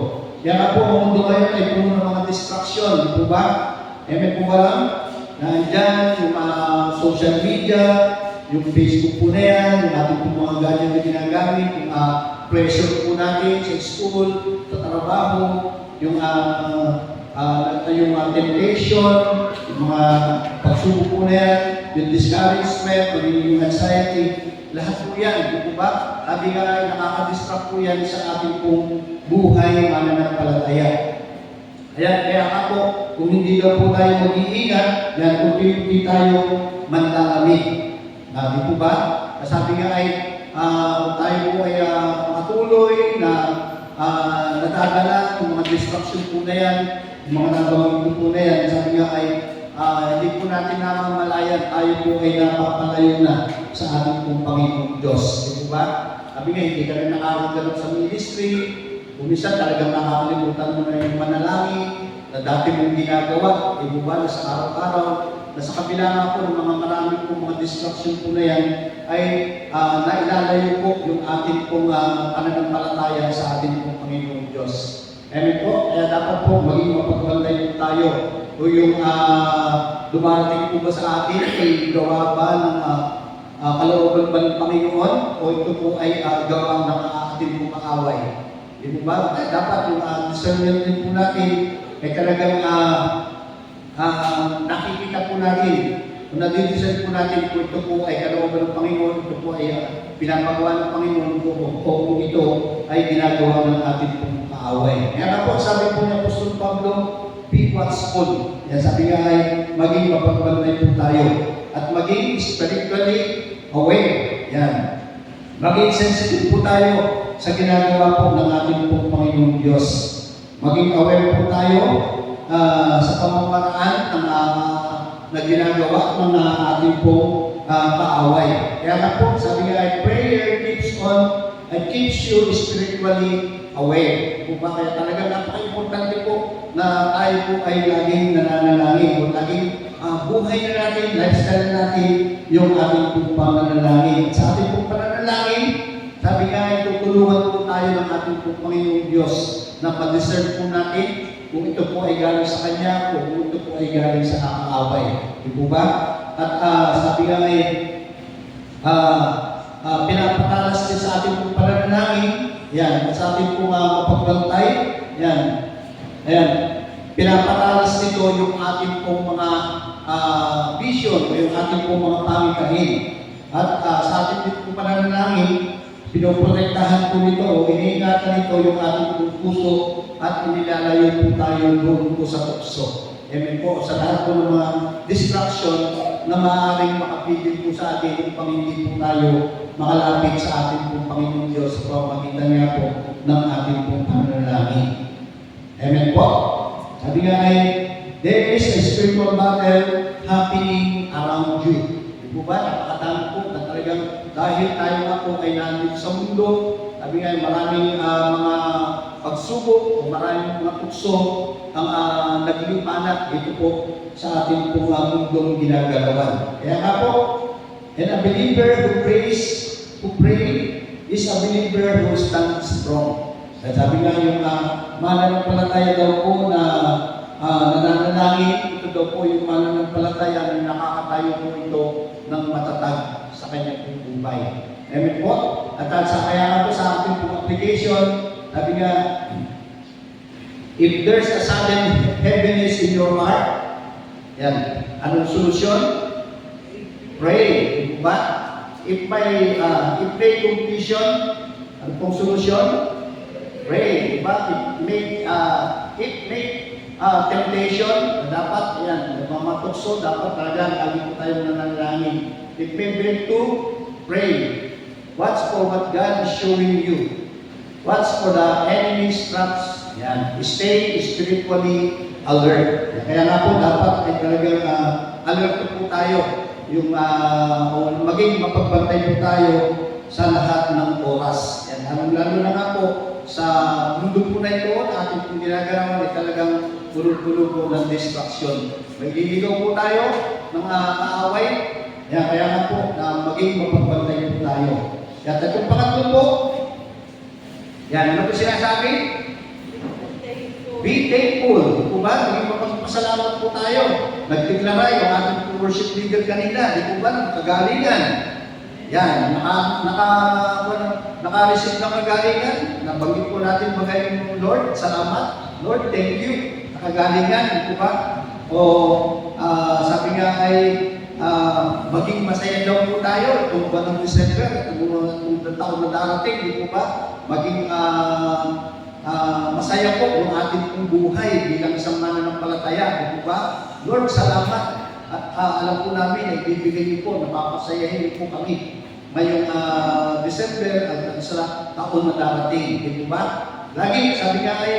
Yan nga po, ang mundo ngayon ay puno ng mga distraction. Di po ba? May po ba lang? Nandiyan yung social media, yung Facebook po na yan, yung ating po mga ganyan na ginagamit, yung pressure po natin sa school, sa trabaho, yung temptation, yung mga pagsubok po na yan, yung discouragement, yung anxiety, lahat po yan, di po ba? Sabi nga ay nakaka-distract po yan sa ating pong buhay mananampalataya. Kaya ako, kung hindi daw po tayo mag-iingat, yan, kung hindi tayo manlalamig. Di po ba? Sabi nga ay tayo po ay matuloy na nadadala ng mga distraction po na yan, yung mga nabawin po na yan. Sabi nga ay hindi po natin namamalayan, tayo po ay napapalayo na sa ating pong Panginoong Diyos. Di po ba? Sabi nga, hindi ka rin nakakaganap sa ministry, umisa talagang nakakalimutan mo na yung manalangin na dati mong ginagawa, di ba, na sa araw-araw, na sa kabila nga po ng mga marami po mga distraction po na yan, ay nailalayo po yung ating pong pananampalataya sa ating pong Panginoong Diyos. Amen po, kaya dapat po maging mapagbantay po tayo. O yung dumarating po ba sa atin, ay gawa ba ng kalooban ba ng Panginoon, o ito po ay gawa ng ating pong kaaway. Di ba? Dapat yung discernment din po natin ay talagang nakikita po natin, kung nadidiscern po natin kung ito po ay kalooban ng Panginoon, ito po ay pinapagawa ng Panginoon o kung ito ay ginagawa ng ating pong kaaway. Kaya nga po, sabi po ni Apostol Pablo, be watchful. Yan, sabi nga ay maging mapagbantay po tayo at maging spiritually aware. Yan. Maging sensitive po tayo sa ginagawa po ng ating pong Panginoong Diyos. Maging aware po tayo sa pamamaraan na ginagawa ng ating pong kaaway. Kaya nga po, sabi nga, prayer keeps you spiritually aware. Kung ba kaya talaga napaka-importante po na tayo po ay laging nananalangin o laging buhay na natin, lifestyle natin yung ating pong pananalangin. At sa ating pong pananalangin, sabi nga, tutulungan po tayo ng ating pong Panginoong Diyos na pa-discern po natin kung ito po ay galing sa Kanya, kung ito po ay galing sa kakaaway. Di po ba? At sabi nga ay pinapatalas din sa ating pong pananalangin, yan, at sa ating pong mapagbantay, yan, ayan, pinapatalas nito yung ating pong mga vision o yung ating pong mga pangitahin. At sa ating pong pananalangin, pinoprotektahan po nito o iniingatan nito yung ating puso at inilalayo po tayo doon po sa tukso. Amen po. Sa lahat po ng mga distraction na maaaring makapigil po sa atin upang hindi po tayo makalapit sa ating pong Panginoong Diyos sa pamamagitan niya po ng ating pong pananalangin. Amen po. Sabi nga ay there is a spiritual battle happening around you. Di po ba? Napakadami po na talagang dahil tayo nga po ay nandito sa mundo, sabi nga maraming mga pagsubok o maraming mga tukso ang naglipanat dito po sa ating pong mundong ginagalawan. Kaya nga po, and a believer who pray is a believer who stands strong. At sabi nga yung mananampalataya daw po na nananalangin, ito daw po yung mananampalataya na nakakatayo po ito ng matatag sa kanyang buhay. Amen po? At kaya nga po sa ating pong application, sabi nga, if there's a sudden heaviness in your heart, yan, anong solusyon? Pray, di ba? If may confusion, ano pong solusyon? Pray, di ba? If may temptation, dapat, yan, matukso, dapat talaga lagi po tayong nanalangin. If may breakthrough, pray. Watch for what God is showing you. Watch for the enemy's traps. Yan. Stay spiritually alert. Kaya nga po, dapat ay talagang alert po tayo. Yung maging mapagbantay po tayo sa lahat ng oras. Yan. Lalo na nga po, sa mundo po na ito, na ating pong ginagarawan ay talagang bulog-bulog po ng distraction. May liligaw po tayo ng kaaway. Yan. Kaya nga po, maging mapagbantay po tayo. At itong pangatlo po, yan, ano po sinasabi? Be thankful. Kung ba, maging mapagpasalamat po tayo. Nagtiklara yung ating worship leader kanina. Di po ba, kagalingan. Yan, naka-receive ng kagalingan. Nabanggit po natin magayong Lord, salamat. Lord, thank you. Nakagalingan, di po ba? O sabi nga ay maging masaya daw po tayo itong buwan ng December, itong taon na darating, di po ba? Maging masaya po yung ating pong buhay bilang isang mananampalataya, di po ba? Lord, salamat. At alam po namin na ibibigay niyo po, napapasayahin niyo po kami ngayong December at sa taon na darating, di po ba? Lagi, sabi nga ay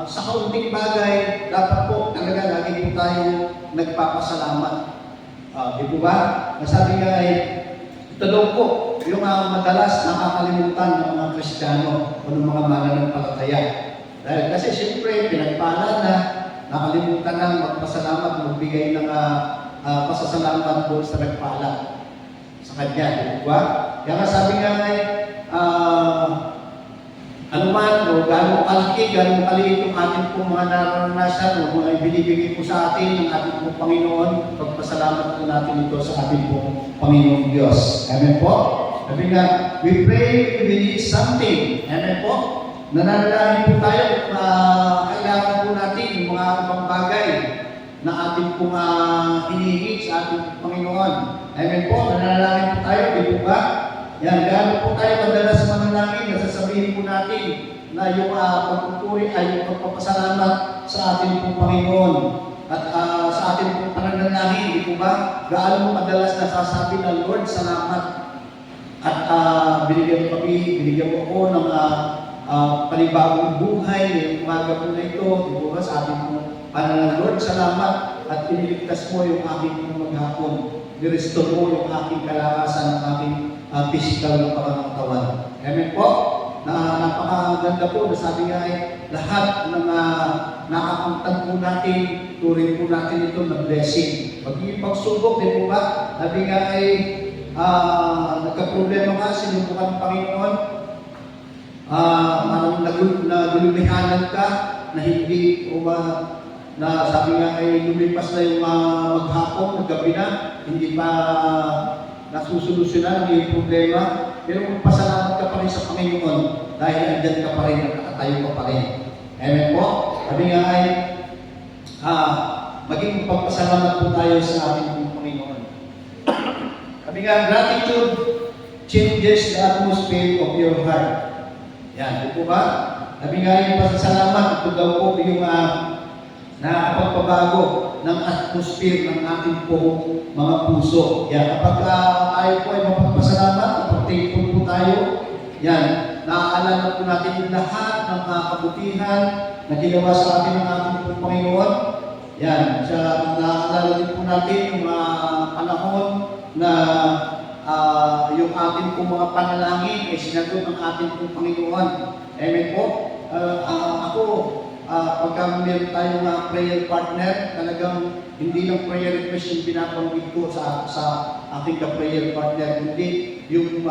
sa kaunting bagay, dapat po talaga lagi po tayo nagpapasalamat. Di po ba? Sabi nga ay, ito daw po, yung madalas nakakalimutan ng mga Kristiyano o ng mga mananampalataya. Dahil kasi siyempre, pinagpala na, nakalimutan na magpasalamat, magbigay ng pasasalamat doon sa nagpala sa Kanya. Di ba? Kaya nga sabi nga ay, ano man, o gano'ng kalaki, gano'ng kaliit yung ating pong mga naranasan o mga ibinibigay po sa atin ng ating pong Panginoon, pagpasalamat po natin ito sa ating pong Panginoong Diyos. Amen po? Sabi nga, we pray, we believe something. Amen po? Nananalangin po tayo, kailangan po natin yung mga ibang bagay na ating pong hinihingi sa ating Panginoon. Amen po? Nananalangin po tayo, di po ba? Yan, gano'n po tayo madalas manalangin, nasasabihin po natin na yung pagpupuri ay yung pagpapasalamat sa ating pong Panginoon at sa ating pong pananalangin, di po ba? Gaano mo madalas nasasabi na, Lord, salamat at binigyan mo ako ng panibagong buhay, yung umaga po na ito, di po ba? Sa ating pong pananalangin, Lord, salamat at iniligtas mo yung aking pong maghapon. Nirestore mo yung aking kalakasan, ang aking physical na pangangatawan. Amen po? Na napakaganda po, nasabi nga ay lahat ng nakakamtan po natin, turing po natin ito na blessing. Magiging pagsubok, din po ba? Sabi nga ay nagka-problema nga, sinubukan ng Panginoon, nagulumihanan ka, na hindi o na sabi nga ay lumipas na yung maghapon, gabi na, hindi pa nasusolusyonan yung problema, pero magpasalamat ka pa rin sa Panginoon dahil andyan ka pa rin, nakatayo ka pa rin. Amen po? Sabi nga ay maging pagpasalamat po tayo sa ating Panginoon. Sabi nga, gratitude changes the atmosphere of your heart. Yan, di po ba? Sabi nga yung pasasalamat, ito daw po yung nakapagpabago ng atmosphere ng ating pong mga puso. Yan, kapag tayo po ay mapagpasalamat, kapag thankful po tayo, yan, naaalala po natin yung lahat ng kabutihan na ginawa sa atin ng ating pong Panginoon. Yan, siya, naalala din po natin yung mga panahon na yung ating pong mga panalangin ay sinagot ng ating pong Panginoon. Amen po. Ako, pagka meron tayong prayer partner, talagang hindi lang prayer request yung binabanggit ko sa aking ka-prayer partner, kundi yung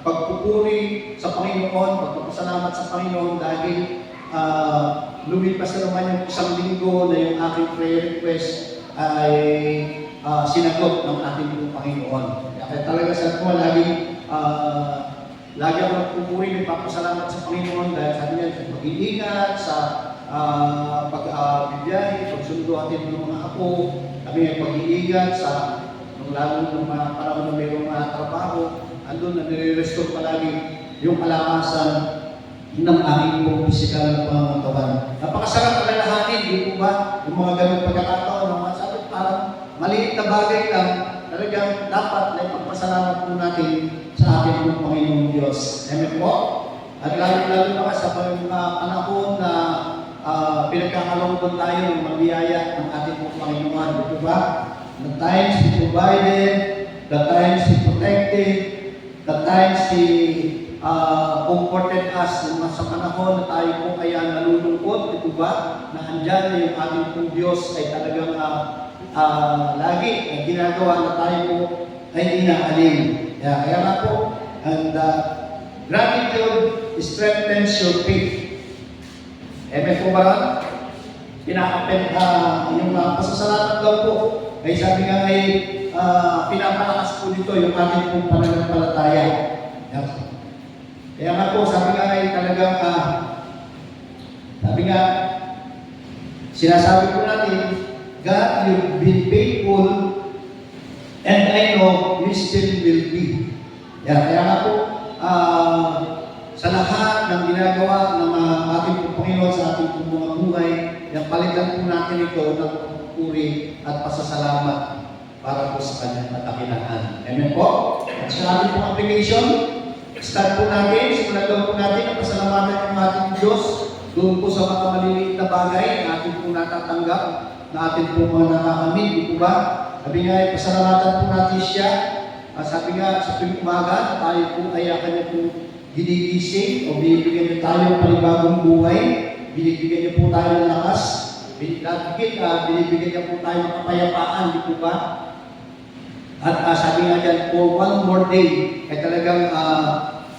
pagpupuri sa Panginoon, pagpapasalamat sa Panginoon dahil lumipas na naman yung isang linggo na yung aking prayer request ay sinagot ng ating Panginoon. Kaya talaga sa ko, lagi ako nagpupuri ng papasalamat sa Panginoon dahil sabi niya sa pag-iingat, sa pag-bibiyahe, pagsundo atin ng mga apo, kami ay pag-iingat sa lalo ng mga panahon na mayroong mga trabaho, andun na nire-restore palagi yung kalakasan ng aking pong physical na pangangatawan. Napakasarap alalahanin, di po ba? Yung mga ganong pagkakataon, mga sabi, parang maliit na bagay lang, talagang dapat na ipagpasalamat po natin sa ating pong Panginoong Diyos. Amen po? At lalo-lalo na sa panahon na pinagkakalungkot tayo ng magbiyaya ng ating pong Panginoon. Di po ba? The times He provided, the times He protected, the times He comforted us sa panahon na tayo po kaya nalulungkot, ito ba, na andyan na yung ating pong Diyos ay talagang lagi ay ginagawa na tayo po ay inaalim. Kaya nga po, and gratitude strengthens your faith. Amen po ba? Yung pasasalamat daw po, ay sabi nga ay pinapalakas po dito yung ating pong pananampalataya. Kaya nga po, sabi nga ay talagang, sabi nga, sinasabi po natin, God, you've been faithful, and I know you still will be. Kaya nga po, sa lahat ng ginagawa ng ating pong Panginoon sa ating pong mga buhay, palitan po natin ito ng puri at pasasalamat para po sa kanyang katakinaan. Amen po? At sa ating pong application, start po natin, simulan po natin ang pasalamatan ng ating Diyos doon po sa mga maliliit na bagay na ating po natatanggap, na ating po mga nakakamit, di po ba? Sabi nga, pasalamatan po natin siya. Sabi nga, sa tuwing umaga, tayo po ay kanya po ginigising o binibigyan niyo tayo ng panibagong buhay, binibigyan niyo po tayo ng lakas, binibigyan niyo po tayo ng kapayapaan, di po ba? At sabi nga dyan, for one more day, ay talagang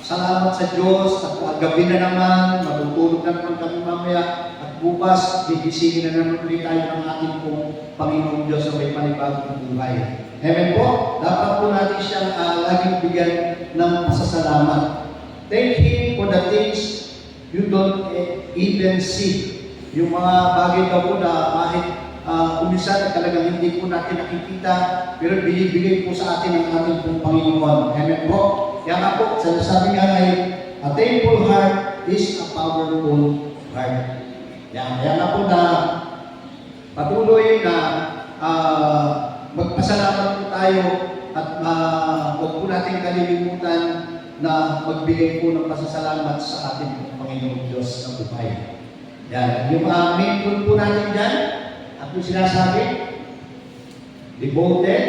salamat sa Diyos, at gabi na naman, matutulog na naman kami mamaya, at bukas, gigisingin na naman ulit tayo ng ating pong Panginoong Diyos na may panibagong buhay. Amen po? Dapat po natin siyang laging bigyan ng pasasalamat. Thank Him for the things you don't even see. Yung mga bagay daw po na kahit umisa na talagang hindi po natin nakikita, pero binibigay po sa atin ang ating pong Panginoon. Amen po? Kaya nga po, sabi nga ay, a thankful heart is a powerful heart. Kaya nga po na patuloy na magpasalamat po tayo at huwag po natin kalilimutan na magbigay po ng pasasalamat sa ating Panginoong Diyos na buhay. Yan. Yung main goal po natin dyan, at yung sinasabi, devoted,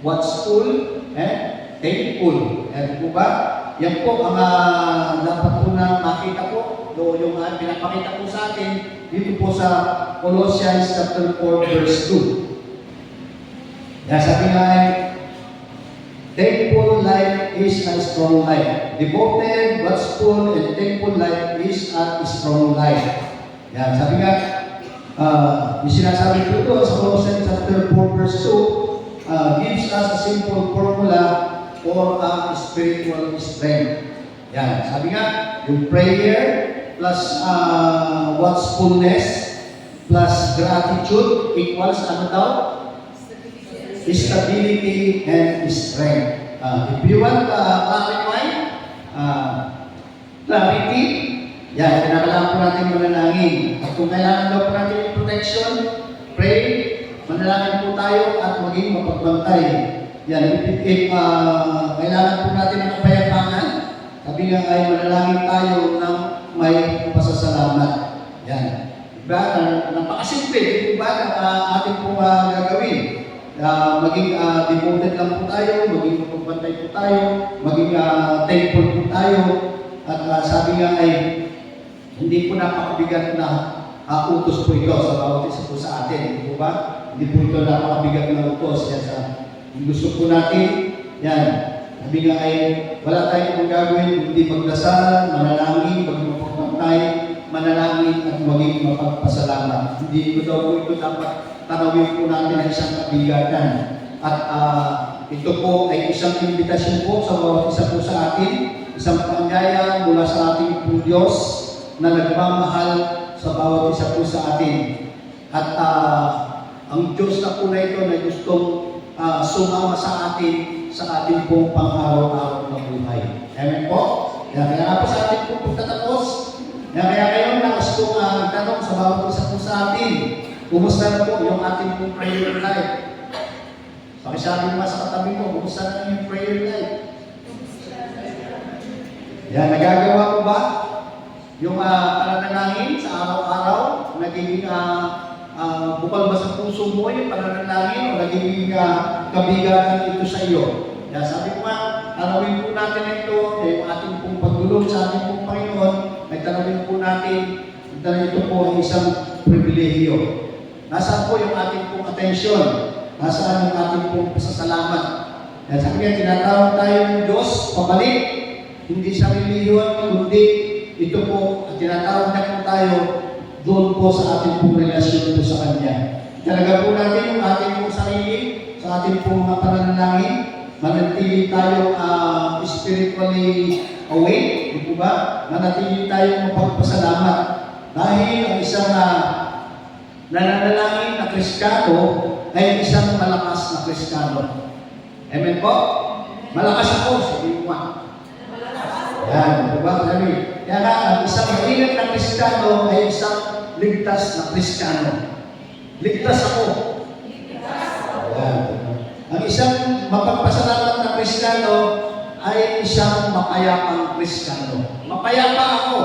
watchful, thankful. Yan po ba? Yan po ang dapat po na makita po, yung pinapakita po sa atin dito po sa Colossians chapter 4 verse 2. Yan sabi nga ay, thankful life is a strong life. Devoted, watchful, and thankful life is a strong life. Yan, sabi nga, yung sinasabi po ito sa Colossians chapter 4 verse 2, gives us a simple formula for a spiritual strength. Yan, sabi nga, yung prayer plus watchfulness plus gratitude equals ano daw? Stability and strength. If you want clarity, yan, kinakailangan po natin manalangin. At kung kailangan daw po natin yung protection, pray, manalangin po tayo at maging mapagbantay. Yan, if kailangan po natin ng kapayapaan, sabi nga ay manalangin tayo ng may magpasalamat. Yan. Diba? Napakasimple, di ba, na ating pong gagawin. Maging devoted lang po tayo, maging mapagbantay po tayo, maging thankful po tayo. At sabi nga ay, hindi po napakabigat na utos po ito sa bawat isa po sa atin. Di po ba? Hindi po ito napakabigat na utos. Yan sa gusto po natin, yan. Sabi nga ay, wala tayong gagawin, hindi magdasal, manalangin, maging mapagbantay, manalangin at maging mapagpasalamat. Hindi ko daw po ito dapat tanawin po natin ang isang kabigatan. At ito po ay isang invitasyon po sa bawat isa po sa atin, isang panyaya mula sa ating po Diyos na nagmamahal sa bawat isa po sa atin. At ang Diyos na po na ito na gustong sumama sa atin sa ating pong pang-araw-araw na buhay. Amen po? Kaya nga po sa ating pong pagtatapos, kaya ngayon nais kong tanong sa bawat isa po sa atin, kumusta na po yung ating pong prayer life? Pakisabi mo sa katabi mo, kumusta na yung prayer life? Yan, nagagawa mo ba yung pananalangin sa araw-araw? Nagiging bukal ba sa puso mo yung pananalangin o nagiging kabigatan ito sa iyo? Kaya sabi ko nga, tanawin po natin na ito, yung ating pong pagdulog sa ating pong Panginoon, ay tanawin po natin, dahil ito po ay isang pribilehiyo. Nasaan po yung ating pong atensyon? Nasaan yung ating pong pasasalamat? Kaya sabi nga, tinatawag tayo ng Diyos, pabalik, hindi sa reliyon, kundi ito po, at tinatawag na po tayo doon po sa ating pong relasyon po sa Kanya. Talaga po natin yung ating pong sarili, sa ating pong mga pananalangin, manatili tayong spiritually awake, di po ba? Manatili tayong mapagpasalamat. Dahil ang isang nananalangin na Kristiyano ay isang malakas na Kristiyano. Amen po? Malakas ako, sabi mo. Yan, di ba? Kaya nga, ang isang maingat na Kristiyano ay isang ligtas na Kristiyano. Ligtas ako. Yan. Ang isang mapagpasalamat na Kristiyano ay isang mapayapang Kristiyano. Mapayapa ako.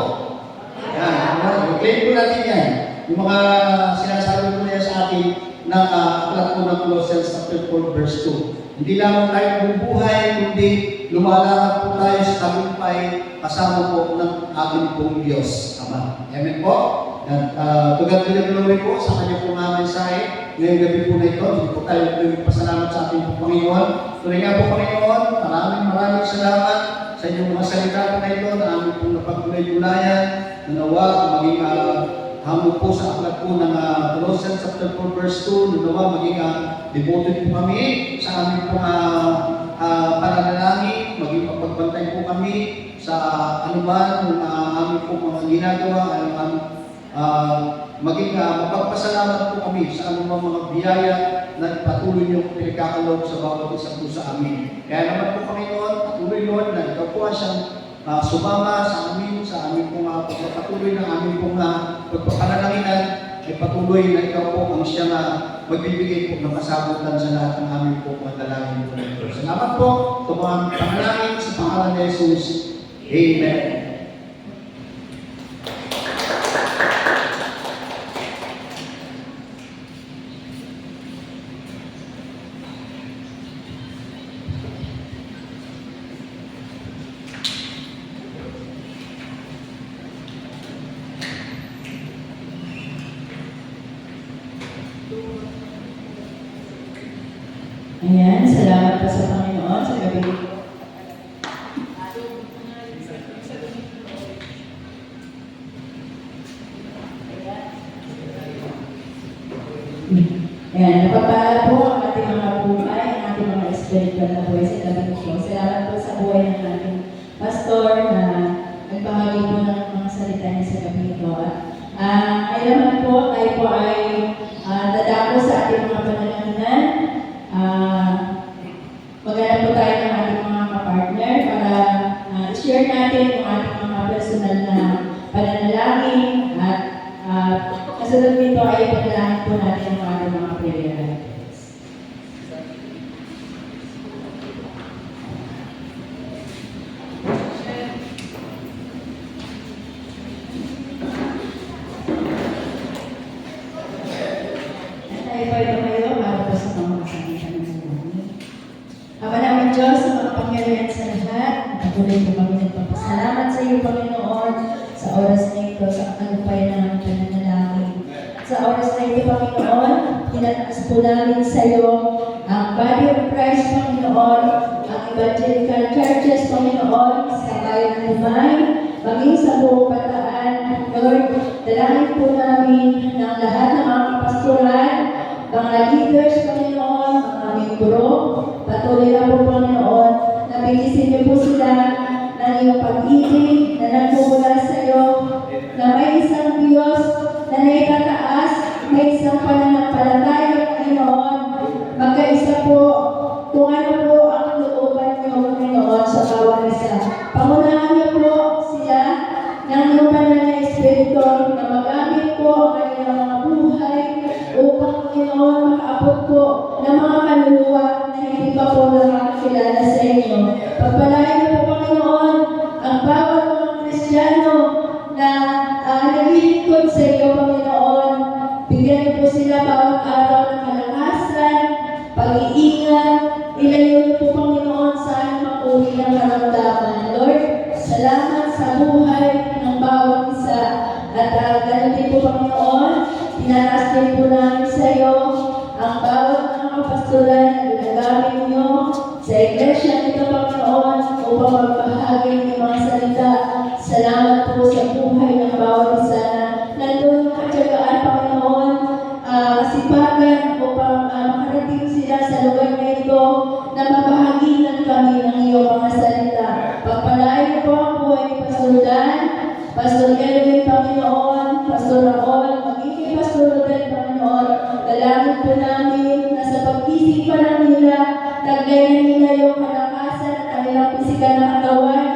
Yan. I-claim ko natin yan. Yung mga sinasabi ko na sa atin ng aklat po ng Colossians chapter 4 verse 2. Hindi lamang tayo bubuhay, kundi lumalakad po tayo sa tagumpay kasama po ng ating pong Diyos. Ama. Amen po? At to God be the glory po sa kanya pong mensahe. Ngayong gabi po na ito, hindi po tayo pasalamat sa ating pong Panginoon. Tuloy nga po Panginoon, maraming salamat sa inyong mga salita po na ito na aming pong napagulay-gulayan, na nawa maging hamon po sa aklat po ng Colossians chapter 4 verse 2, na nawa maging devoted po kami sa aming pong pananalangin, maging mapagbantay po kami sa anuman ng aming pong mga ginagawa, maging mapagpasalamat po kami sa anumang mga biyaya na patuloy niyong pinagkakaloob sa bawat isa po sa amin. Kaya naman po Panginoon, patuloy Lord na ikaw po siyang sumama sa amin pong pagpapatuloy ng aming pong pagpapanalakinan, ay patuloy na ikaw po ang siyang magbibigay po ng kasagutan sa lahat ng aming po mga dalangin po. Salamat po, tumang panalangin sa pangalan ni Jesus. Amen. Ayan, salamat po sa Panginoon sa gabi. Ayan, napapala po ang ating mga buhay, ang ating mga espiritual na buhay sa gabi po. Salamat po sa buhay ng ating pastor na nagbahagi po ng mga salita niya sa gabi ito. Ay naman po, tayo po ay dadako sa ating mga panalangin. Maghanap po tayo ng ating mga kapartner para i-share natin yung ating mga personal na pananalangin at kasunod nito ay panalangin po natin ang ating mga prayer items. i-refer ko kayo para po sa mga kasabihan ng namin. Ama namin Diyos, sa mga pangyarihan sa lahat, patuloy po kami nagpapasalamat sa iyo, Panginoon, sa oras na ito, sa kalupayan ng pananalangin. Sa oras na ito, Panginoon, tinataas po namin sa iyo ang body of Christ, Panginoon, ang evangelical churches, Panginoon, sa bayan ng Lumay, maging sa buong Bataan. Lord, dalangin po namin ng lahat ng mga pastoral, mga leaders, Panginoon, mga aming guro, patuloy na po, Panginoon, na bigisin niyo po sila ng iyong pag-ibig na nagmumula sa iyo, na may isang Diyos na naitataas, may isang pananampalataya, Panginoon, magkaisa po, kung ano po ang looban niyo, Panginoon, sa bawat isa. Pangunahan niyo po sila ng iyong banal na Espiritu na magamit po ang kanilang mga buhay upang, Panginoon, makaabot po ng mga kaluluwa na hindi pa po nakakilala sa inyo. Pagpalain niyo po, Panginoon, ang bawat mga Kristiyano na naglilingkod sa iyo, Panginoon. Bigyan niyo po sila bawat araw ng kalakasan, pag-iingat, ilayo niyo po, Panginoon, sa anumang uri ng karamdaman. Lord, salamat sa buhay ng bawat isa. At ganun din po, Panginoon, tinataas din po namin sa iyo ang bawat mga kapastoran na ginagamit niyo sa iglesia nito, Panginoon, upang magbahagi ng mga salita. Salamat po sa buhay ng bawat isa na nandun yung katyagaan, Panginoon, kasipagan upang makarating sila sa lugar na ito na mabahaginan kami ng iyong mga salita. Pagpalain po ang buhay ni Pastor Dan, Pastor Elvin, Panginoon, Pastor Raul, magiging Pastor Rodel, Panginoon. Dalangin po namin na sa pag-isip pa lang nila, taglayan nila yung kalakasan at kanilang pisikal na katawan.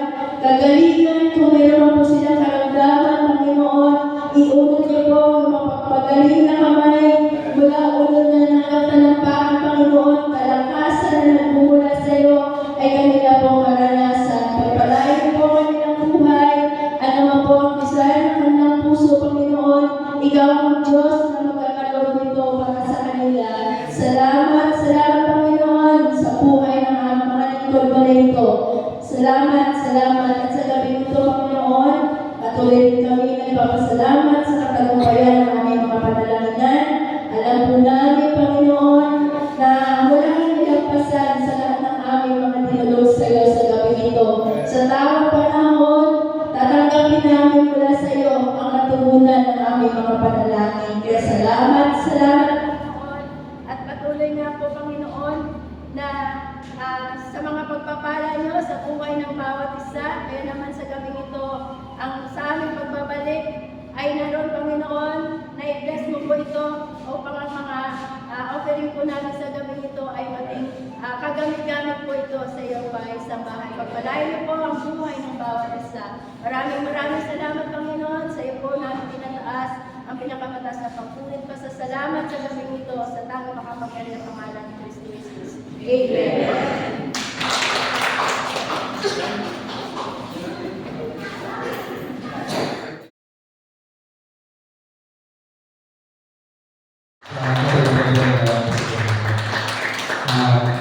Kagalingan, kung mayroon po silang karamdaman, Panginoon, iunod niyo po yung mapagpagaling na kamay mula ulo na hanggang talampakan, Panginoon, kalakasan na nagmumula sa iyo ay kanila pong maranasan. Pagpalain niyo po ang kanilang buhay, ano man po ang desire ng kanilang puso, Panginoon, ikaw ang Diyos na magkakaloob nito para sa kanila. Salamat, salamat, Panginoon, sa buhay ng aming mga lingkod mo na ito. Salamat, salamat. At sa gabi nito, Panginoon, patuloy rin kami nagpapasalamat sa katagumpayan ng aming mga panalangin. Alam po namin, Panginoon, na wala kang nilagpasan sa lahat ng aming mga dinulog sa iyo sa gabi nito. Sa tawang panahon, tatanggapin namin mula sa iyo ang katugunan ng aming mga panalangin. Kaya salamat, salamat, Panginoon. At patuloy nga po, Panginoon, na sa mga pagpapala niyo sa buhay ng bawat isa, kaya naman sa gabi ito, ang sa aming pagbabalik ay naroon, Panginoon, na i-bless mo po ito upang ang mga offering po namin sa gabi ito ay maging kagamit-gamit po ito sa iyong bahay sa bahay. Pagpalain niyo po ang buhay ng bawat isa. Maraming salamat, Panginoon, sa iyo po namin tinataas ang pinakamataas na pagpunit pa sa salamat sa gabi ito sa tangang makapangyarihan ng pangalan ni Kristo Jesus. Amen.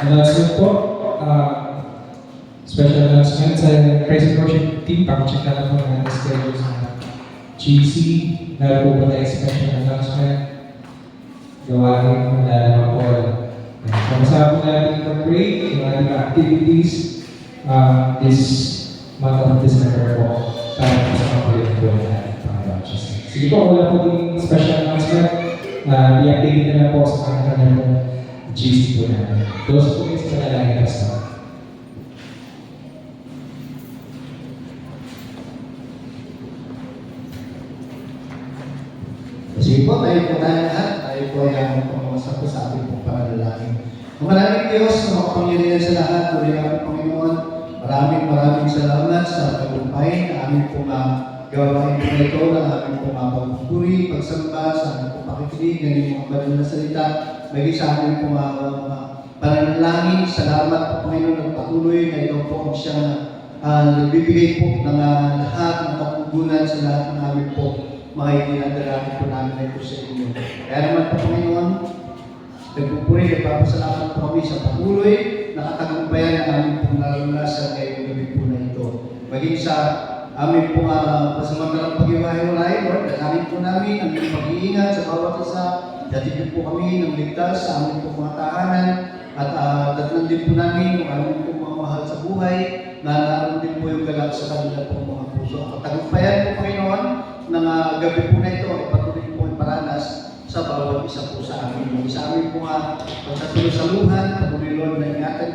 Announcement po, special announcement sa Praise and Worship Team. Pag-check na lang po ng schedule sa GC. Meron po ba tayo special announcement? Gawain po na naman po. Pag-usapan po natin mag-pray, yung ating activities this month of December po. Para po sa kapatid po na pang-righteousness. Sige po, wala po din special announcement. I-update na lang po sa kanya po GC po natin. Those po is panalangin na sa Sige po, tayo po tayo lahat. Tayo po ay pumawasak po sa ating pong panalangin. Maraming Diyos na makapangyarihan sa lahat. Tuloy namin, Panginoon. Maraming salamat sa tagumpay na aming pong gawain po ito, na aming pong pagpupuri, pagsamba, sa aming pong pakikinig, ng inyong mga banal na salita, maging sa aming pong pananalangin. Salamat po, Panginoon, at patuloy na ito po ang siyang nagbibigay po ng lahat ng kapugunan sa lahat ng aming po mga itinadalangin po namin na ito sa inyo. Kaya naman po, Panginoon, Nagpupuri, nagpapasalamat po kami sa patuloy na katagumpayan na aming pong naranasan ngayong gabi po na ito. Maging sa aming pong pasamantalang pag-iwahiwalay, Lord, dalamin po namin ang inyong pag-iingat sa bawat isa. Dati po kami ng ligtas sa aming pong mga tahanan at datnan din po namin yung aming pong mga mahal sa buhay na naroon din po yung galap sa kanila pong mga puso. Ang katagumpayan po, Panginoon, ng gabi po na ito ay patuloy po ang paranas sa bawat isa po sa amin. Yung sa amin po pagkatuloy-saluhan, patuloy Lord na ingatan.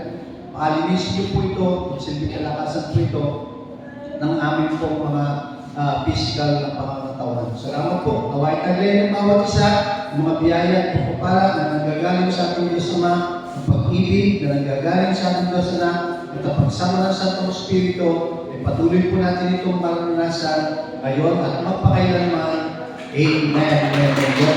Maalinisin niyo po ito, magsilbing kalakasan po ito ng amin pong mga physical na pangangatawan. Salamat po. Naway taglay ng bawat isa, mga biyaya at pagpapala na nanggagaling sa ating Diyos Ama, ang pag-ibig na nanggagaling sa ating Diyos Ama, at ang pagsama ng Santong Espiritu, ay patuloy po natin itong maranasan ngayon at magpakailanman. Amen. Amen.